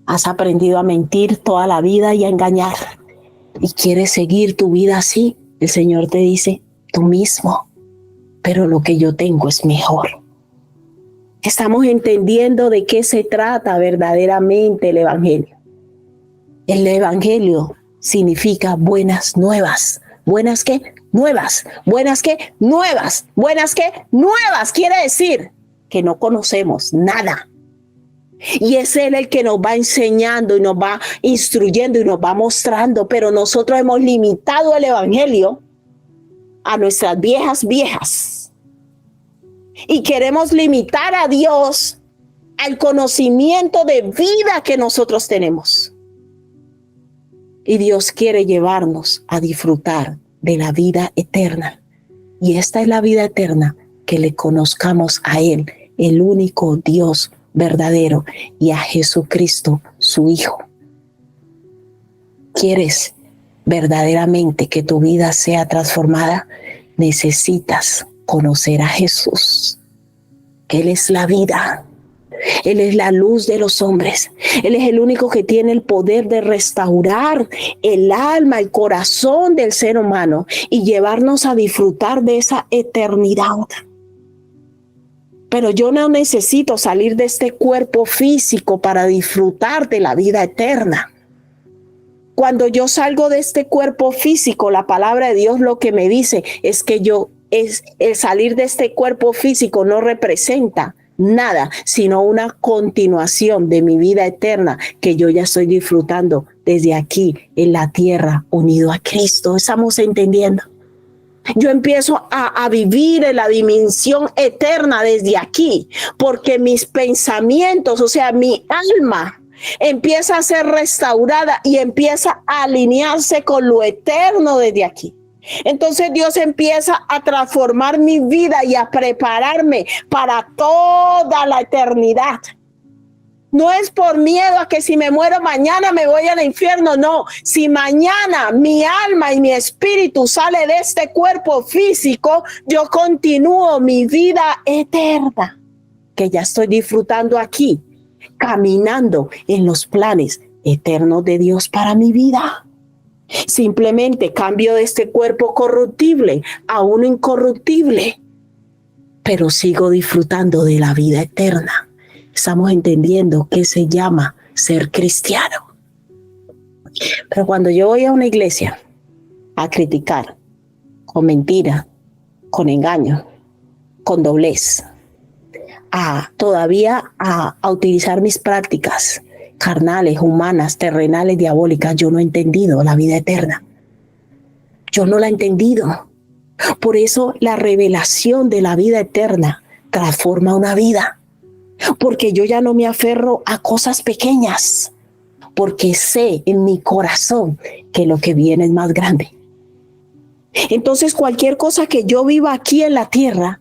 Has aprendido a mentir toda la vida y a engañar, y quieres seguir tu vida así. El Señor te dice, tú mismo, pero lo que yo tengo es mejor. Estamos entendiendo de qué se trata verdaderamente el Evangelio. El Evangelio significa buenas nuevas. ¿Buenas qué? Nuevas. ¿Buenas qué? Nuevas. ¿Buenas qué? Nuevas. Quiere decir que no conocemos nada. Y es Él el que nos va enseñando y nos va instruyendo y nos va mostrando. Pero nosotros hemos limitado el Evangelio a nuestras vidas. Y queremos limitar a Dios al conocimiento de vida que nosotros tenemos. Y Dios quiere llevarnos a disfrutar de la vida eterna. Y esta es la vida eterna, que le conozcamos a Él, el único Dios verdadero, y a Jesucristo, su Hijo. ¿Quieres verdaderamente que tu vida sea transformada, necesitas conocer a Jesús. Él es la vida. Él es la luz de los hombres. Él es el único que tiene el poder de restaurar el alma, el corazón del ser humano y llevarnos a disfrutar de esa eternidad. Pero yo no necesito salir de este cuerpo físico para disfrutar de la vida eterna. Cuando yo salgo de este cuerpo físico, la palabra de Dios lo que me dice es que el salir de este cuerpo físico no representa nada, sino una continuación de mi vida eterna que yo ya estoy disfrutando desde aquí en la tierra, unido a Cristo. ¿Estamos entendiendo? Yo empiezo a vivir en la dimensión eterna desde aquí, porque mis pensamientos, o sea, mi alma empieza a ser restaurada y empieza a alinearse con lo eterno desde aquí. Entonces Dios empieza a transformar mi vida y a prepararme para toda la eternidad. No es por miedo a que si me muero mañana me voy al infierno, no. Si mañana mi alma y mi espíritu sale de este cuerpo físico, yo continúo mi vida eterna, que ya estoy disfrutando aquí, caminando en los planes eternos de Dios para mi vida. Simplemente cambio de este cuerpo corruptible a uno incorruptible, pero sigo disfrutando de la vida eterna. Estamos entendiendo qué se llama ser cristiano. Pero cuando yo voy a una iglesia a criticar, con mentira, con engaño, con doblez, todavía a utilizar mis prácticas carnales, humanas, terrenales, diabólicas, yo no he entendido la vida eterna. Yo no la he entendido. Por eso la revelación de la vida eterna transforma una vida. Porque yo ya no me aferro a cosas pequeñas, porque sé en mi corazón que lo que viene es más grande. Entonces cualquier cosa que yo viva aquí en la tierra,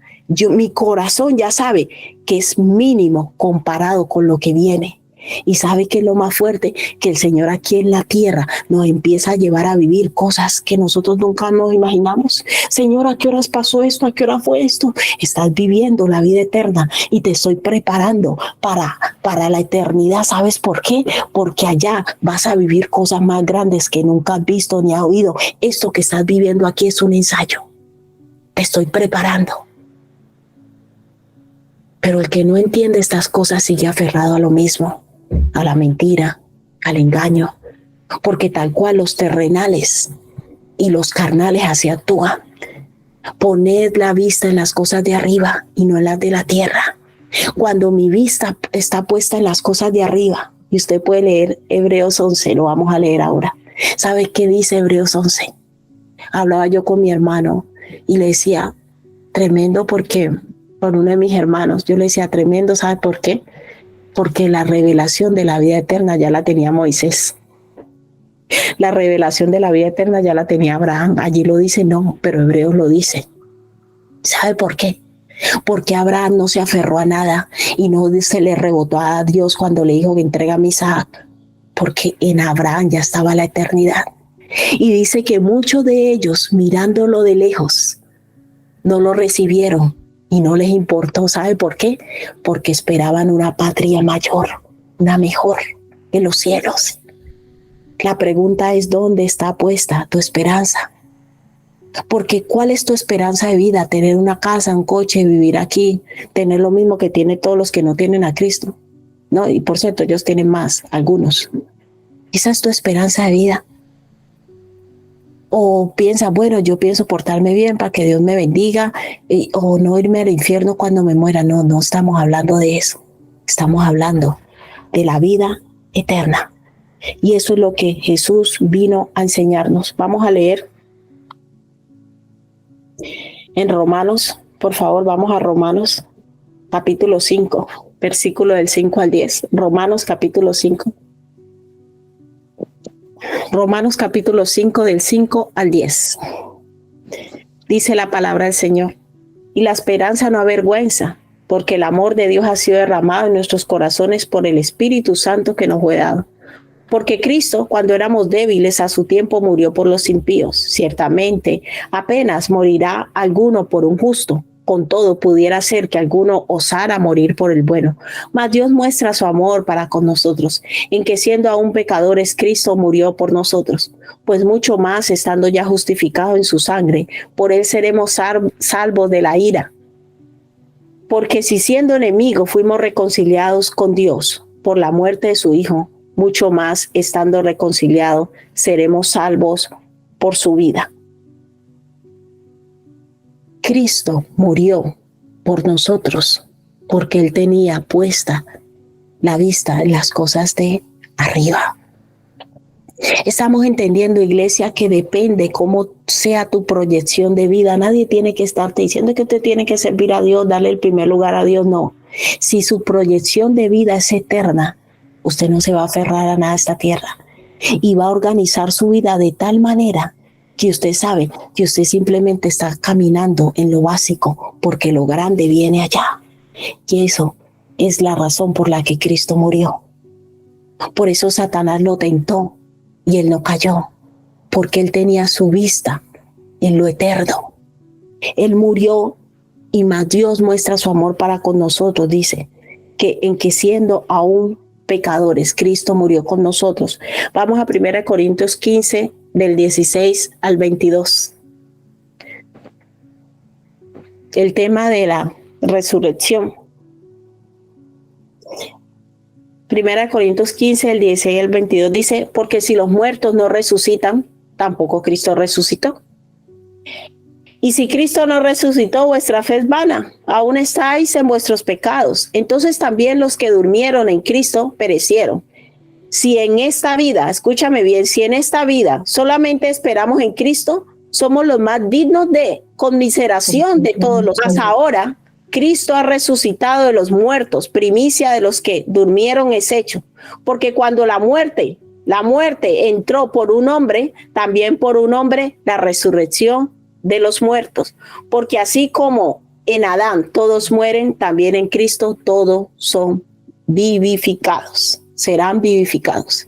mi corazón ya sabe que es mínimo comparado con lo que viene. Y sabe que es lo más fuerte, que el Señor aquí en la tierra nos empieza a llevar a vivir cosas que nosotros nunca nos imaginamos. Señor, ¿a qué horas pasó esto? ¿A qué hora fue esto? Estás viviendo la vida eterna y te estoy preparando para la eternidad. ¿Sabes por qué? Porque allá vas a vivir cosas más grandes que nunca has visto ni has oído. Esto que estás viviendo aquí es un ensayo. Te estoy preparando. Pero el que no entiende estas cosas sigue aferrado a lo mismo, a la mentira, al engaño, porque tal cual los terrenales y los carnales así actúan. Poned la vista en las cosas de arriba y no en las de la tierra. Cuando mi vista está puesta en las cosas de arriba, y usted puede leer Hebreos 11, lo vamos a leer ahora. ¿Sabe qué dice Hebreos 11? Hablaba yo con mi hermano y le decía, tremendo, porque con uno de mis hermanos, yo le decía, tremendo, ¿sabe por qué? Porque la revelación de la vida eterna ya la tenía Moisés. La revelación de la vida eterna ya la tenía Abraham. Allí lo dice, no, pero Hebreos lo dice. ¿Sabe por qué? Porque Abraham no se aferró a nada y no se le rebotó a Dios cuando le dijo que entrega a Isaac, porque en Abraham ya estaba la eternidad. Y dice que muchos de ellos, mirándolo de lejos, no lo recibieron. Y no les importó, ¿sabe por qué? Porque esperaban una patria mayor, una mejor en los cielos. La pregunta es, ¿dónde está puesta tu esperanza? Porque ¿cuál es tu esperanza de vida? Tener una casa, un coche, vivir aquí, tener lo mismo que tienen todos los que no tienen a Cristo, ¿no? Y por cierto, ellos tienen más, algunos. Esa es tu esperanza de vida. O piensa, bueno, yo pienso portarme bien para que Dios me bendiga, o no irme al infierno cuando me muera. No, no estamos hablando de eso. Estamos hablando de la vida eterna. Y eso es lo que Jesús vino a enseñarnos. Vamos a leer en Romanos, por favor, vamos a Romanos capítulo 5, versículo del 5 al 10. Romanos capítulo 5. Romanos capítulo 5 del 5 al 10. Dice la palabra del Señor. Y la esperanza no avergüenza, porque el amor de Dios ha sido derramado en nuestros corazones por el Espíritu Santo que nos fue dado. Porque Cristo, cuando éramos débiles, a su tiempo murió por los impíos. Ciertamente, apenas morirá alguno por un justo. Con todo, pudiera ser que alguno osara morir por el bueno. Mas Dios muestra su amor para con nosotros, en que siendo aún pecadores, Cristo murió por nosotros. Pues mucho más, estando ya justificado en su sangre, por él seremos salvos de la ira. Porque si siendo enemigos fuimos reconciliados con Dios por la muerte de su Hijo, mucho más, estando reconciliados, seremos salvos por su vida. Cristo murió por nosotros porque él tenía puesta la vista en las cosas de arriba. Estamos entendiendo, iglesia, que depende cómo sea tu proyección de vida. Nadie tiene que estarte diciendo que usted tiene que servir a Dios, darle el primer lugar a Dios. No. Si su proyección de vida es eterna, usted no se va a aferrar a nada de esta tierra y va a organizar su vida de tal manera que usted sabe que usted simplemente está caminando en lo básico porque lo grande viene allá. Y eso es la razón por la que Cristo murió. Por eso Satanás lo tentó y él no cayó, porque él tenía su vista en lo eterno. Él murió y más Dios muestra su amor para con nosotros. Dice que en que siendo aún pecadores, Cristo murió con nosotros. Vamos a 1 Corintios 15, del 16 al 22. El tema de la resurrección. 1 Corintios 15, del 16 al 22 dice, porque si los muertos no resucitan, tampoco Cristo resucitó. Y si Cristo no resucitó, vuestra fe es vana, aún estáis en vuestros pecados. Entonces también los que durmieron en Cristo perecieron. Si en esta vida, escúchame bien, si en esta vida solamente esperamos en Cristo, somos los más dignos de conmiseración de todos los demás. Ahora, Cristo ha resucitado de los muertos, primicia de los que durmieron es hecho. Porque cuando la muerte entró por un hombre, también por un hombre la resurrección de los muertos. Porque así como en Adán todos mueren, también en Cristo todos son vivificados. Serán vivificados.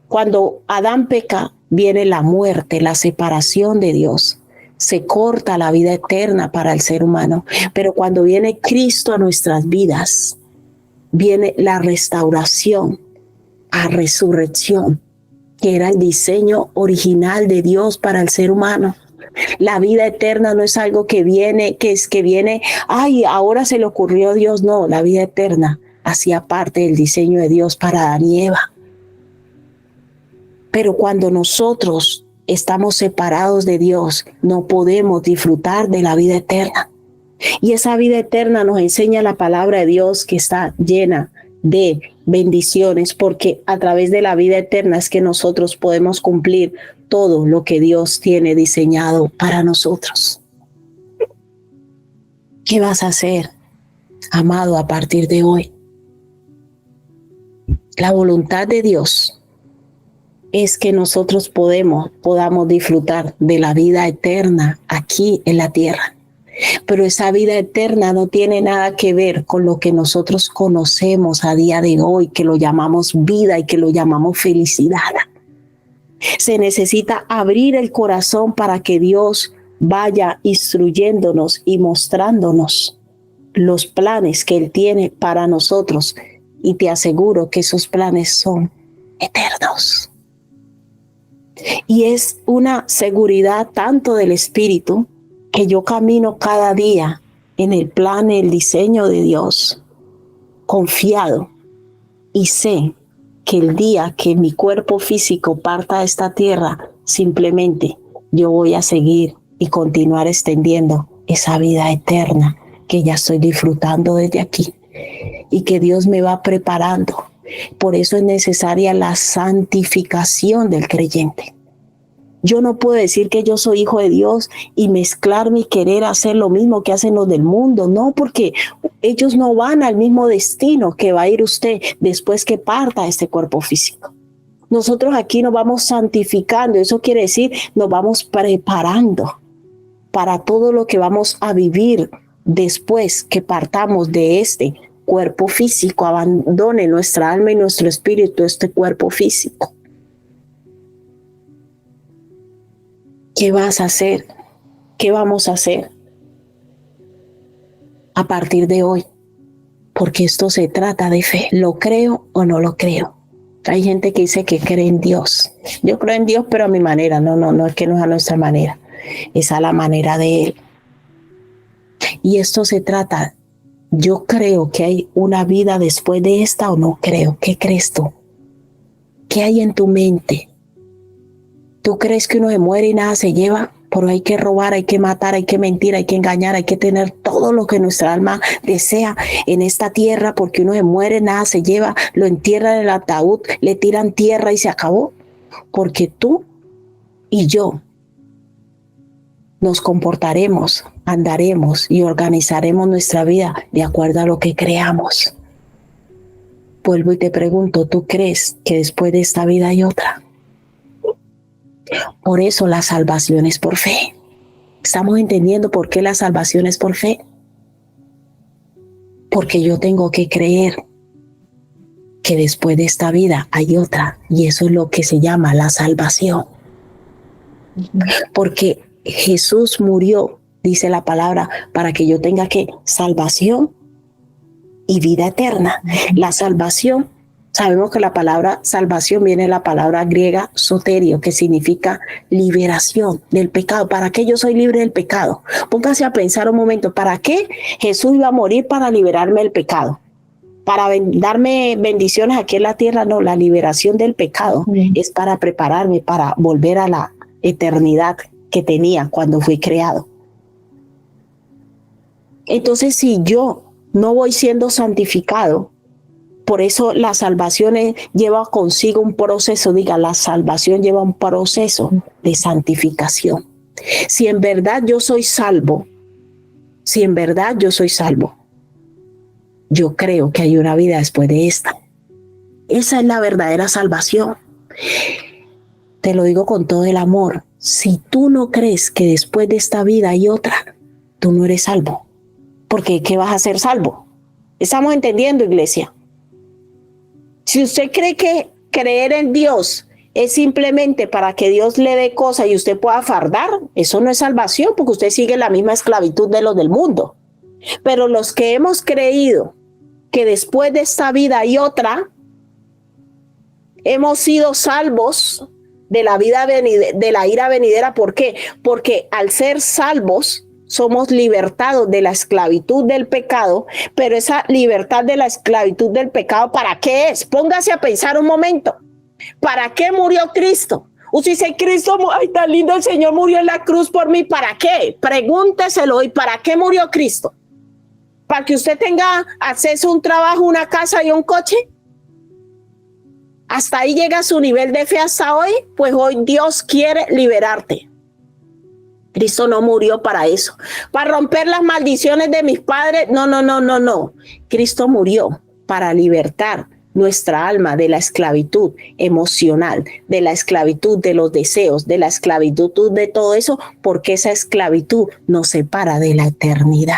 Cuando Adán peca, viene la muerte, la separación de Dios. Se corta la vida eterna para el ser humano. Pero cuando viene Cristo a nuestras vidas, viene la restauración, a resurrección, que era el diseño original de Dios para el ser humano. La vida eterna no es algo que viene, ay, ahora se le ocurrió a Dios. No, la vida eterna hacía parte del diseño de Dios para Adán y Eva. Pero cuando nosotros estamos separados de Dios, no podemos disfrutar de la vida eterna. Y esa vida eterna nos enseña la palabra de Dios, que está llena de bendiciones, porque a través de la vida eterna es que nosotros podemos cumplir todo lo que Dios tiene diseñado para nosotros. ¿Qué vas a hacer, amado, a partir de hoy? La voluntad de Dios es que nosotros podamos disfrutar de la vida eterna aquí en la tierra. Pero esa vida eterna no tiene nada que ver con lo que nosotros conocemos a día de hoy, que lo llamamos vida y que lo llamamos felicidad. Se necesita abrir el corazón para que Dios vaya instruyéndonos y mostrándonos los planes que Él tiene para nosotros. Y te aseguro que esos planes son eternos. Y es una seguridad tanto del Espíritu, que yo camino cada día en el plan, el diseño de Dios, confiado, y sé que el día que mi cuerpo físico parta de esta tierra, simplemente yo voy a seguir y continuar extendiendo esa vida eterna que ya estoy disfrutando desde aquí y que Dios me va preparando. Por eso es necesaria la santificación del creyente. Yo no puedo decir que yo soy hijo de Dios y mezclarme y querer hacer lo mismo que hacen los del mundo. No, porque ellos no van al mismo destino que va a ir usted después que parta este cuerpo físico. Nosotros aquí nos vamos santificando. Eso quiere decir, nos vamos preparando para todo lo que vamos a vivir después que partamos de este cuerpo físico, abandone nuestra alma y nuestro espíritu, este cuerpo físico. ¿Qué vas a hacer? ¿Qué vamos a hacer a partir de hoy? Porque esto se trata de fe. ¿Lo creo o no lo creo? Hay gente que dice que cree en Dios. Yo creo en Dios, pero a mi manera. No es que no es a nuestra manera. Es a la manera de Él. Y esto se trata, yo creo que hay una vida después de esta o no creo. ¿Qué crees tú? ¿Qué hay en tu mente? ¿Tú crees que uno se muere y nada se lleva? Pero hay que robar, hay que matar, hay que mentir, hay que engañar, hay que tener todo lo que nuestra alma desea en esta tierra, porque uno se muere, nada se lleva, lo entierran en el ataúd, le tiran tierra y se acabó. Porque tú y yo nos comportaremos, andaremos y organizaremos nuestra vida de acuerdo a lo que creamos. Vuelvo y te pregunto, ¿tú crees que después de esta vida hay otra? Por eso la salvación es por fe. ¿Estamos entendiendo por qué la salvación es por fe? Porque yo tengo que creer que después de esta vida hay otra, y eso es lo que se llama la salvación. Porque Jesús murió, dice la palabra, para que yo tenga que salvación y vida eterna. La salvación, sabemos que la palabra salvación viene de la palabra griega soterio, que significa liberación del pecado. ¿Para qué yo soy libre del pecado? Póngase a pensar un momento, ¿para qué Jesús iba a morir? Para liberarme del pecado. Para darme bendiciones aquí en la tierra. No, la liberación del pecado es para prepararme para volver a la eternidad que tenía cuando fui creado. Entonces, si yo no voy siendo santificado, por eso la salvación lleva consigo un proceso, la salvación lleva un proceso de santificación. Si en verdad yo soy salvo, yo creo que hay una vida después de esta. Esa es la verdadera salvación. Te lo digo con todo el amor. Si tú no crees que después de esta vida hay otra, tú no eres salvo. Porque ¿qué vas a ser salvo? ¿Estamos entendiendo, iglesia? Si usted cree que creer en Dios es simplemente para que Dios le dé cosas y usted pueda fardar, eso no es salvación, porque usted sigue la misma esclavitud de los del mundo. Pero los que hemos creído que después de esta vida hay otra, hemos sido salvos de la vida de la ira venidera. ¿Por qué? Porque al ser salvos somos libertados de la esclavitud del pecado, pero esa libertad de la esclavitud del pecado, ¿para qué es? Póngase a pensar un momento. ¿Para qué murió Cristo? Usted dice, Cristo, ay, tan lindo, el Señor murió en la cruz por mí. ¿Para qué? Pregúnteselo. ¿Y para qué murió Cristo? ¿Para que usted tenga acceso a un trabajo, una casa y un coche? ¿Hasta ahí llega su nivel de fe hasta hoy? Pues hoy Dios quiere liberarte. Cristo no murió para eso, para romper las maldiciones de mis padres. No. Cristo murió para libertar nuestra alma de la esclavitud emocional, de la esclavitud de los deseos, de la esclavitud de todo eso, porque esa esclavitud nos separa de la eternidad.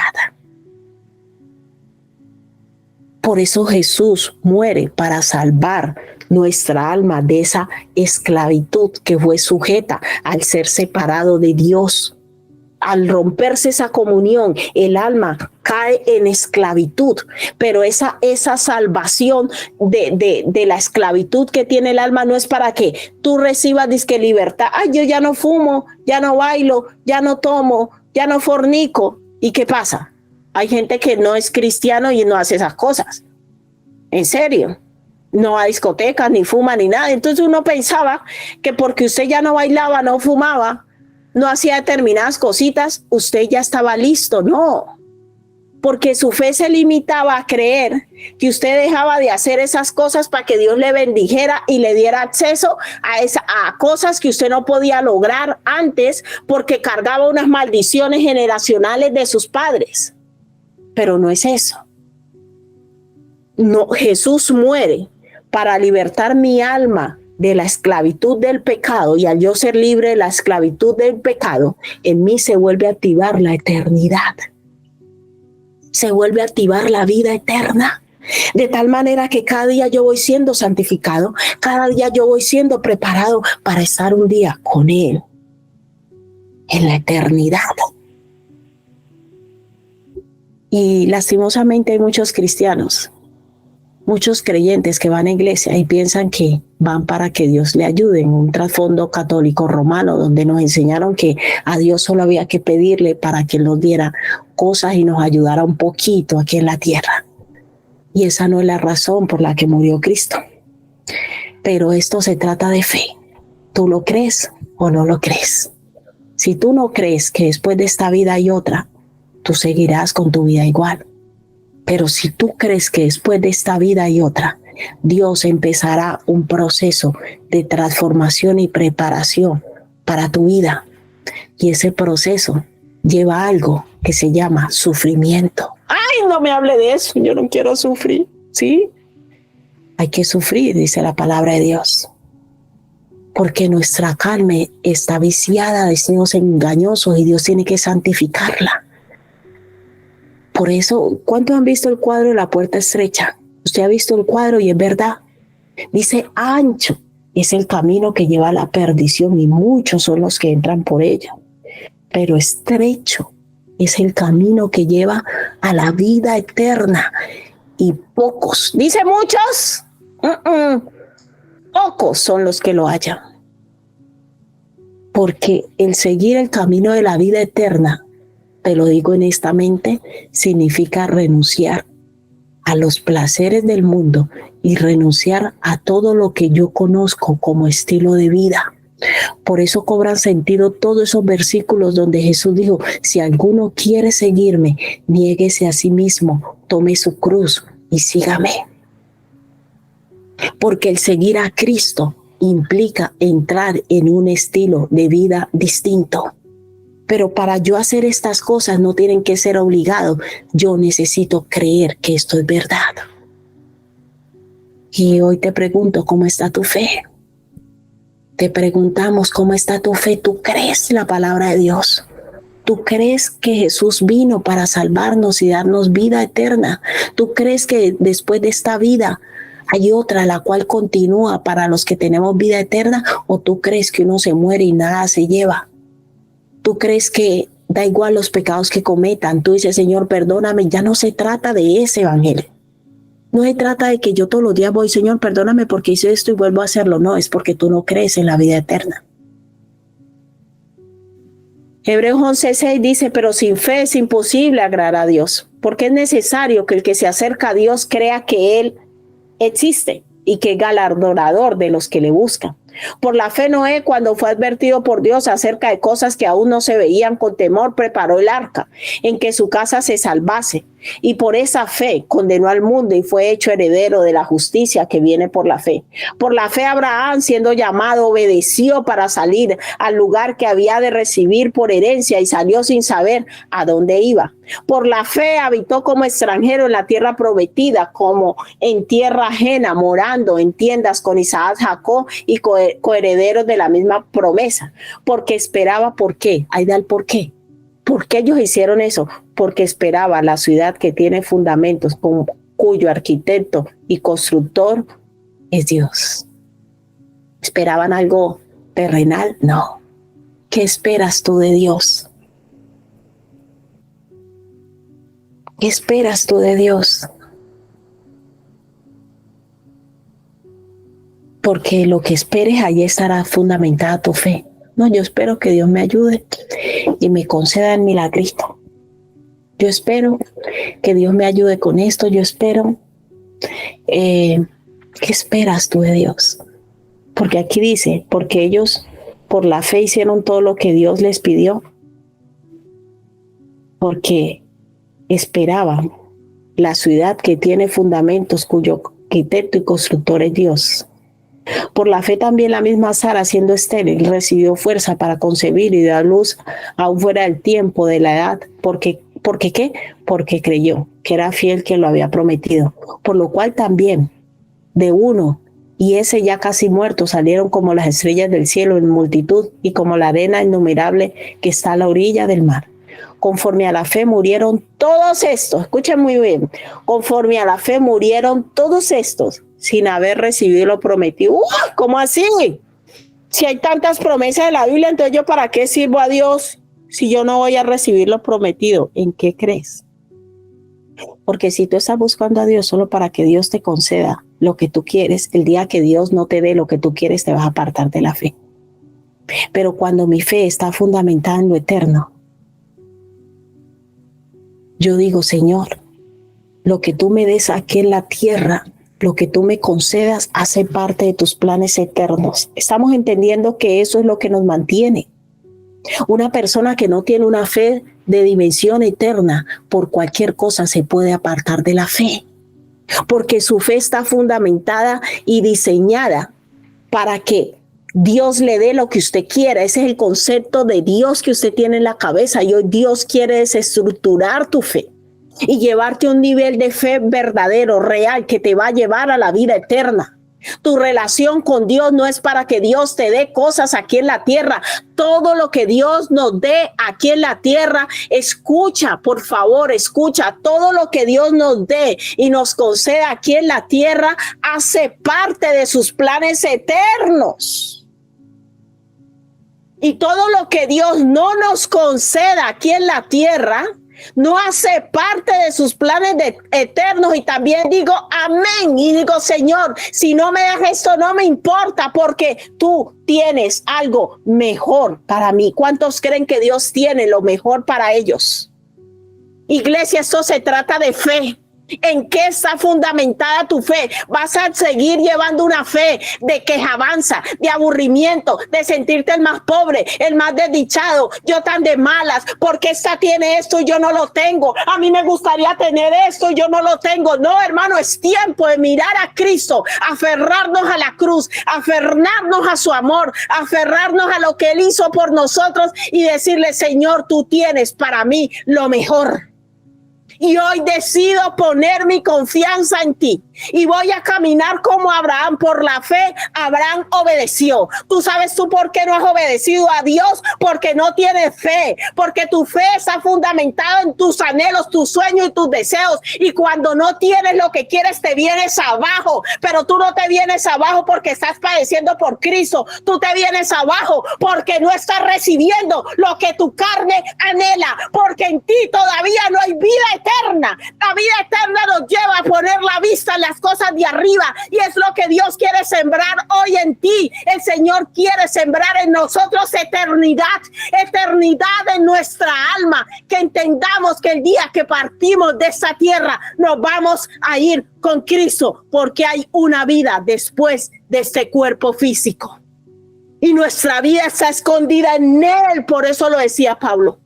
Por eso Jesús muere, para salvar nuestra alma de esa esclavitud que fue sujeta al ser separado de Dios. Al romperse esa comunión, el alma cae en esclavitud, pero esa salvación de la esclavitud que tiene el alma no es para que tú recibas disque libertad. Ay, yo ya no fumo, ya no bailo, ya no tomo, ya no fornico. ¿Y qué pasa? Hay gente que no es cristiano y no hace esas cosas. En serio. No va a discotecas, ni fuma, ni nada. Entonces uno pensaba que porque usted ya no bailaba, no fumaba, no hacía determinadas cositas, usted ya estaba listo. No, porque su fe se limitaba a creer que usted dejaba de hacer esas cosas para que Dios le bendijera y le diera acceso a cosas que usted no podía lograr antes, porque cargaba unas maldiciones generacionales de sus padres. Pero no es eso. No, Jesús muere para libertar mi alma de la esclavitud del pecado, y al yo ser libre de la esclavitud del pecado, en mí se vuelve a activar la eternidad. se vuelve a activar la vida eterna. De tal manera que cada día yo voy siendo santificado, cada día yo voy siendo preparado para estar un día con Él en la eternidad. Y lastimosamente hay muchos cristianos, muchos creyentes que van a iglesia y piensan que van para que Dios le ayude, en un trasfondo católico romano donde nos enseñaron que a Dios solo había que pedirle para que nos diera cosas y nos ayudara un poquito aquí en la tierra. Y esa no es la razón por la que murió Cristo. Pero esto se trata de fe. ¿Tú lo crees o no lo crees? Si tú no crees que después de esta vida hay otra, tú seguirás con tu vida igual. Pero si tú crees que después de esta vida hay otra, Dios empezará un proceso de transformación y preparación para tu vida. Y ese proceso lleva algo que se llama sufrimiento. ¡Ay, no me hable de eso! Yo no quiero sufrir, ¿sí? Hay que sufrir, dice la palabra de Dios. Porque nuestra carne está viciada de deseos engañosos y Dios tiene que santificarla. Por eso, ¿cuántos han visto el cuadro de la puerta estrecha? Usted ha visto el cuadro y es verdad. Dice, ancho es el camino que lleva a la perdición y muchos son los que entran por ella. Pero estrecho es el camino que lleva a la vida eterna y pocos, dice muchos, pocos son los que lo hallan. Porque el seguir el camino de la vida eterna, te lo digo honestamente, significa renunciar a los placeres del mundo y renunciar a todo lo que yo conozco como estilo de vida. Por eso cobran sentido todos esos versículos donde Jesús dijo, si alguno quiere seguirme, niéguese a sí mismo, tome su cruz y sígame. Porque el seguir a Cristo implica entrar en un estilo de vida distinto. Pero para yo hacer estas cosas no tienen que ser obligado. Yo necesito creer que esto es verdad. Y hoy te pregunto, ¿cómo está tu fe? Te preguntamos, ¿cómo está tu fe? ¿Tú crees la palabra de Dios? ¿Tú crees que Jesús vino para salvarnos y darnos vida eterna? ¿Tú crees que después de esta vida hay otra la cual continúa para los que tenemos vida eterna? ¿O tú crees que uno se muere y nada se lleva? ¿Tú crees que da igual los pecados que cometan? Tú dices, Señor, perdóname. Ya no se trata de ese evangelio. No se trata de que yo todos los días voy, Señor, perdóname porque hice esto y vuelvo a hacerlo. No, es porque tú no crees en la vida eterna. Hebreos 11:6 dice, pero sin fe es imposible agradar a Dios, porque es necesario que el que se acerca a Dios crea que Él existe y que es galardonador de los que le buscan. Por la fe Noé, cuando fue advertido por Dios acerca de cosas que aún no se veían con temor, preparó el arca en que su casa se salvase. Y por esa fe condenó al mundo y fue hecho heredero de la justicia que viene por la fe. Por la fe Abraham, siendo llamado, obedeció para salir al lugar que había de recibir por herencia y salió sin saber a dónde iba. Por la fe habitó como extranjero en la tierra prometida, como en tierra ajena, morando en tiendas con Isaac, Jacob y coherederos de la misma promesa. Porque esperaba, ¿por qué? Ahí da el por qué. ¿Por qué ellos hicieron eso? Porque esperaba la ciudad que tiene fundamentos, cuyo arquitecto y constructor es Dios. ¿Esperaban algo terrenal? No. ¿Qué esperas tú de Dios? ¿Qué esperas tú de Dios? Porque lo que esperes, allí estará fundamentada tu fe. No, yo espero que Dios me ayude y me conceda el milagrito. Yo espero que Dios me ayude con esto. Yo espero. ¿Qué esperas tú de Dios? Porque aquí dice, porque ellos por la fe hicieron todo lo que Dios les pidió. Porque esperaban la ciudad que tiene fundamentos, cuyo arquitecto y constructor es Dios. Por la fe también la misma Sara, siendo estéril, recibió fuerza para concebir y dar luz aún fuera del tiempo de la edad. ¿Por qué? Porque creyó que era fiel quien lo había prometido. Por lo cual también de uno y ese ya casi muerto salieron como las estrellas del cielo en multitud y como la arena innumerable que está a la orilla del mar. conforme a la fe murieron todos estos, escuchen muy bien, conforme a la fe murieron todos estos sin haber recibido lo prometido. ¿Cómo así? Si hay tantas promesas en la Biblia, entonces yo ¿para qué sirvo a Dios si yo no voy a recibir lo prometido? ¿En qué crees? Porque si tú estás buscando a Dios solo para que Dios te conceda lo que tú quieres, el día que Dios no te dé lo que tú quieres, te vas a apartar de la fe. Pero cuando mi fe está fundamentada en lo eterno, yo digo, Señor, lo que tú me des aquí en la tierra, lo que tú me concedas, hace parte de tus planes eternos. Estamos entendiendo que eso es lo que nos mantiene. Una persona que no tiene una fe de dimensión eterna, por cualquier cosa se puede apartar de la fe, porque su fe está fundamentada y diseñada para que Dios le dé lo que usted quiera. Ese es el concepto de Dios que usted tiene en la cabeza. Y hoy Dios quiere desestructurar tu fe y llevarte a un nivel de fe verdadero, real, que te va a llevar a la vida eterna. Tu relación con Dios no es para que Dios te dé cosas aquí en la tierra. Todo lo que Dios nos dé aquí en la tierra, escucha, por favor, escucha. Todo lo que Dios nos dé y nos conceda aquí en la tierra hace parte de sus planes eternos. Y todo lo que Dios no nos conceda aquí en la tierra no hace parte de sus planes eternos. Y también digo amén y digo, Señor, si no me das esto no me importa, porque tú tienes algo mejor para mí. ¿Cuántos creen que Dios tiene lo mejor para ellos? Iglesia, esto se trata de fe. ¿En qué está fundamentada tu fe? Vas a seguir llevando una fe de quejabanza, de aburrimiento, de sentirte el más pobre, el más desdichado, yo tan de malas, porque esta tiene esto y yo no lo tengo. A mí me gustaría tener esto y yo no lo tengo. No, hermano, es tiempo de mirar a Cristo, aferrarnos a la cruz, aferrarnos a su amor, aferrarnos a lo que Él hizo por nosotros y decirle, Señor, tú tienes para mí lo mejor. Y hoy decido poner mi confianza en ti y voy a caminar como Abraham. Por la fe, Abraham obedeció. ¿Tú sabes tú por qué no has obedecido a Dios? Porque no tienes fe, porque tu fe está fundamentada en tus anhelos, tus sueños y tus deseos. Y cuando no tienes lo que quieres, te vienes abajo. Pero tú no te vienes abajo porque estás padeciendo por Cristo. Tú te vienes abajo porque no estás recibiendo lo que tu carne anhela, porque en ti todavía no hay vida eterna. La vida eterna nos lleva a poner la vista en las cosas de arriba, y es lo que Dios quiere sembrar hoy en ti. El Señor quiere sembrar en nosotros eternidad en nuestra alma, que entendamos que el día que partimos de esta tierra nos vamos a ir con Cristo, porque hay una vida después de este cuerpo físico y nuestra vida está escondida en Él. Por eso lo decía Pablo.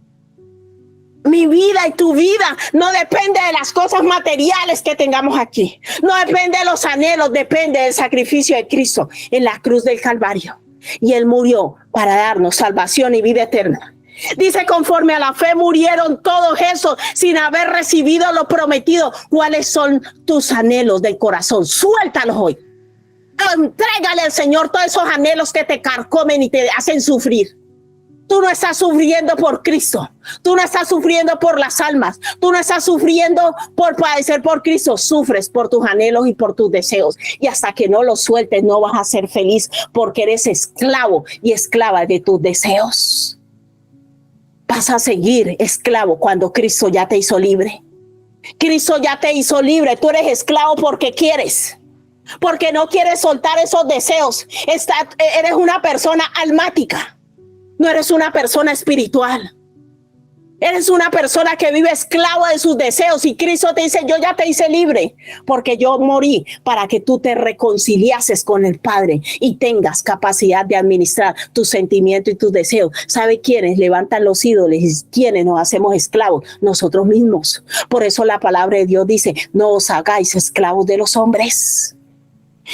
Mi vida y tu vida no depende de las cosas materiales que tengamos aquí. No depende de los anhelos, depende del sacrificio de Cristo en la cruz del Calvario. Y Él murió para darnos salvación y vida eterna. Dice, conforme a la fe murieron todos esos sin haber recibido lo prometido. ¿Cuáles son tus anhelos del corazón? Suéltalos hoy. Entrégale al Señor todos esos anhelos que te carcomen y te hacen sufrir. Tú no estás sufriendo por Cristo. Tú no estás sufriendo por las almas. Tú no estás sufriendo por padecer por Cristo. Sufres por tus anhelos y por tus deseos. Y hasta que no los sueltes, no vas a ser feliz, porque eres esclavo y esclava de tus deseos. Vas a seguir esclavo cuando Cristo ya te hizo libre. Cristo ya te hizo libre. Tú eres esclavo porque quieres. Porque no quieres soltar esos deseos. Eres una persona almática. No eres una persona espiritual. Eres una persona que vive esclavo de sus deseos, y Cristo te dice, yo ya te hice libre, porque yo morí para que tú te reconciliases con el Padre y tengas capacidad de administrar tus sentimientos y tus deseos. ¿Sabe quiénes levantan los ídolos y quiénes nos hacemos esclavos? Nosotros mismos. Por eso la palabra de Dios dice, no os hagáis esclavos de los hombres.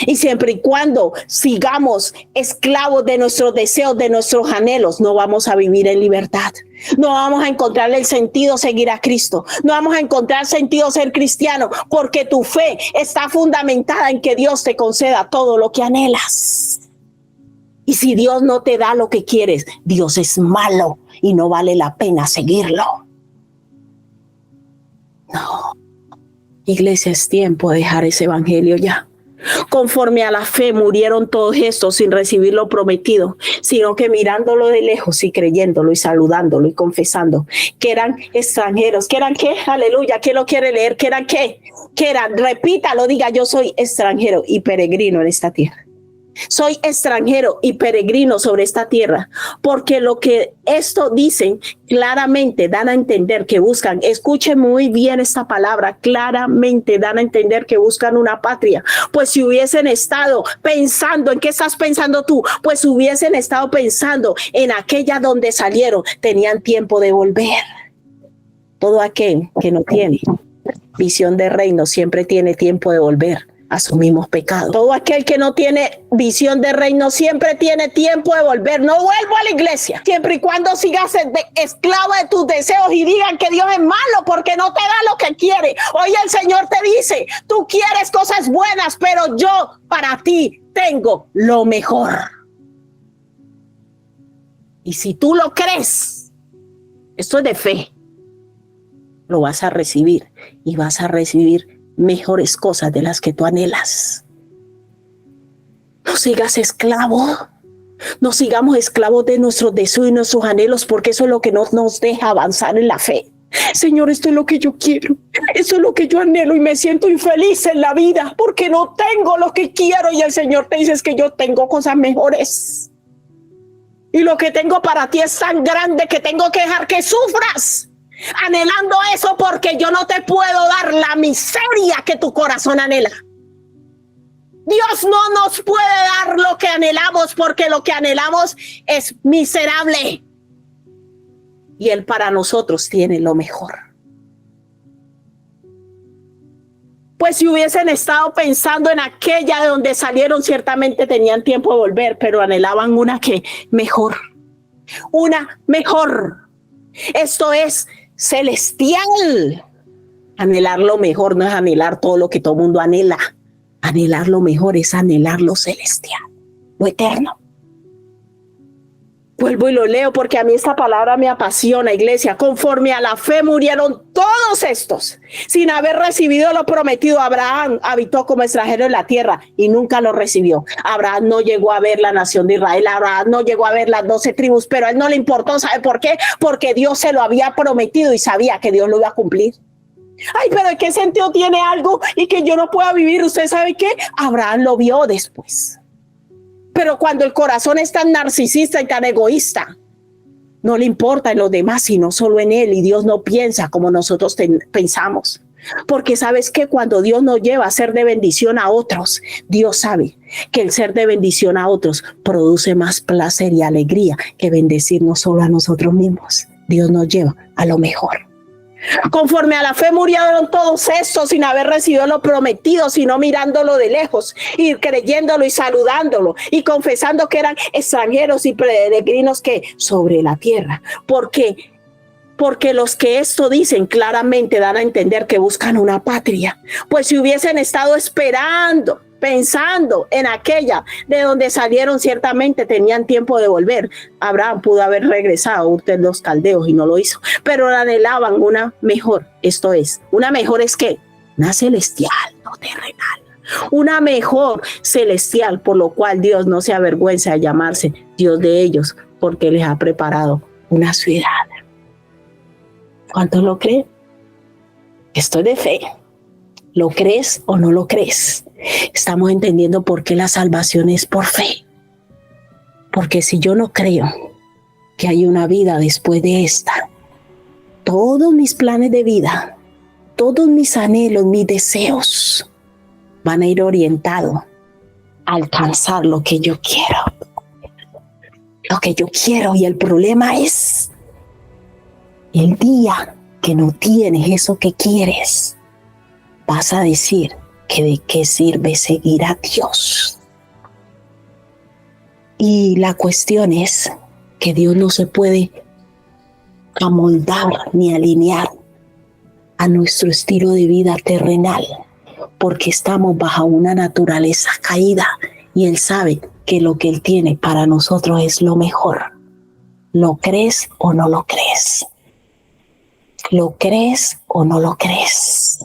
Y siempre y cuando sigamos esclavos de nuestros deseos, de nuestros anhelos, no vamos a vivir en libertad. No vamos a encontrar el sentido seguir a Cristo. No vamos a encontrar sentido ser cristiano, porque tu fe está fundamentada en que Dios te conceda todo lo que anhelas. Y si Dios no te da lo que quieres, Dios es malo y no vale la pena seguirlo. No, iglesia, es tiempo de dejar ese evangelio ya. Conforme a la fe murieron todos estos sin recibir lo prometido, sino que mirándolo de lejos y creyéndolo y saludándolo y confesando que eran extranjeros. ¿Que eran qué? Aleluya. ¿Quién lo quiere leer? ¿Que eran qué? Que eran, repítalo, diga: yo soy extranjero y peregrino en esta tierra. Soy extranjero y peregrino sobre esta tierra, porque lo que esto dicen claramente dan a entender que buscan, escuchen muy bien esta palabra, claramente dan a entender que buscan una patria. Pues si hubiesen estado pensando, ¿en qué estás pensando tú? Pues hubiesen estado pensando en aquella donde salieron, tenían tiempo de volver. Todo aquel que no tiene visión de reino siempre tiene tiempo de volver a sus mismos pecados. Todo aquel que no tiene visión de reino siempre tiene tiempo de volver. No vuelvo a la iglesia, siempre y cuando sigas esclavo de tus deseos y digan que Dios es malo porque no te da lo que quiere. Hoy el Señor te dice: tú quieres cosas buenas, pero yo para ti tengo lo mejor. Y si tú lo crees, esto es de fe, lo vas a recibir y vas a recibir mejores cosas de las que tú anhelas. No sigas esclavo, no sigamos esclavos de nuestros deseos y nuestros anhelos, porque eso es lo que no nos deja avanzar en la fe. Señor, esto es lo que yo quiero, esto es lo que yo anhelo y me siento infeliz en la vida porque no tengo lo que quiero, y el Señor te dice: es que yo tengo cosas mejores y lo que tengo para ti es tan grande que tengo que dejar que sufras anhelando eso, porque yo no te puedo dar la miseria que tu corazón anhela. Dios no nos puede dar lo que anhelamos, porque lo que anhelamos es miserable y Él para nosotros tiene lo mejor. Pues si hubiesen estado pensando en aquella de donde salieron, ciertamente tenían tiempo de volver, pero anhelaban una que mejor, una mejor. Esto es celestial. Anhelar lo mejor no es anhelar todo lo que todo el mundo anhela. Anhelar lo mejor es anhelar lo celestial, lo eterno. Vuelvo y lo leo porque a mí esta palabra me apasiona, iglesia. Conforme a la fe murieron todos estos sin haber recibido lo prometido. Abraham habitó como extranjero en la tierra y nunca lo recibió. Abraham no llegó a ver la nación de Israel. Abraham no llegó a ver las 12 tribus, pero a él no le importó. ¿Sabe por qué? Porque Dios se lo había prometido y sabía que Dios lo iba a cumplir. Ay, pero ¿en qué sentido tiene algo y que yo no pueda vivir? ¿Usted sabe qué? Abraham lo vio después. Pero cuando el corazón es tan narcisista y tan egoísta, no le importa en los demás, sino solo en Él. Y Dios no piensa como nosotros pensamos. Porque sabes que cuando Dios nos lleva a ser de bendición a otros, Dios sabe que el ser de bendición a otros produce más placer y alegría que bendecirnos solo a nosotros mismos. Dios nos lleva a lo mejor. Conforme a la fe murieron todos estos sin haber recibido lo prometido, sino mirándolo de lejos y creyéndolo y saludándolo y confesando que eran extranjeros y peregrinos que sobre la tierra. Porque los que esto dicen claramente dan a entender que buscan una patria. Pues si hubiesen estado esperando, pensando en aquella de donde salieron, ciertamente tenían tiempo de volver. Abraham pudo haber regresado a Ur de los Caldeos y no lo hizo, pero anhelaban una mejor. Esto es, una mejor es que una celestial, no terrenal. Una mejor celestial, por lo cual Dios no se avergüenza de llamarse Dios de ellos, porque les ha preparado una ciudad. ¿Cuántos lo creen? Esto es de fe. ¿Lo crees o no lo crees? Estamos entendiendo por qué la salvación es por fe. Porque si yo no creo que hay una vida después de esta, todos mis planes de vida, todos mis anhelos, mis deseos van a ir orientados a alcanzar lo que yo quiero. Lo que yo quiero. Y el problema es el día que no tienes eso que quieres, vas a decir que de qué sirve seguir a Dios. Y la cuestión es que Dios no se puede amoldar ni alinear a nuestro estilo de vida terrenal, porque estamos bajo una naturaleza caída y Él sabe que lo que Él tiene para nosotros es lo mejor. ¿Lo crees o no lo crees? ¿Lo crees o no lo crees?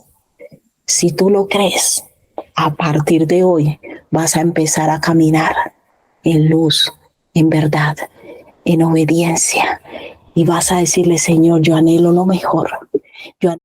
Si tú lo crees, a partir de hoy vas a empezar a caminar en luz, en verdad, en obediencia. Y vas a decirle, Señor, yo anhelo lo mejor. Yo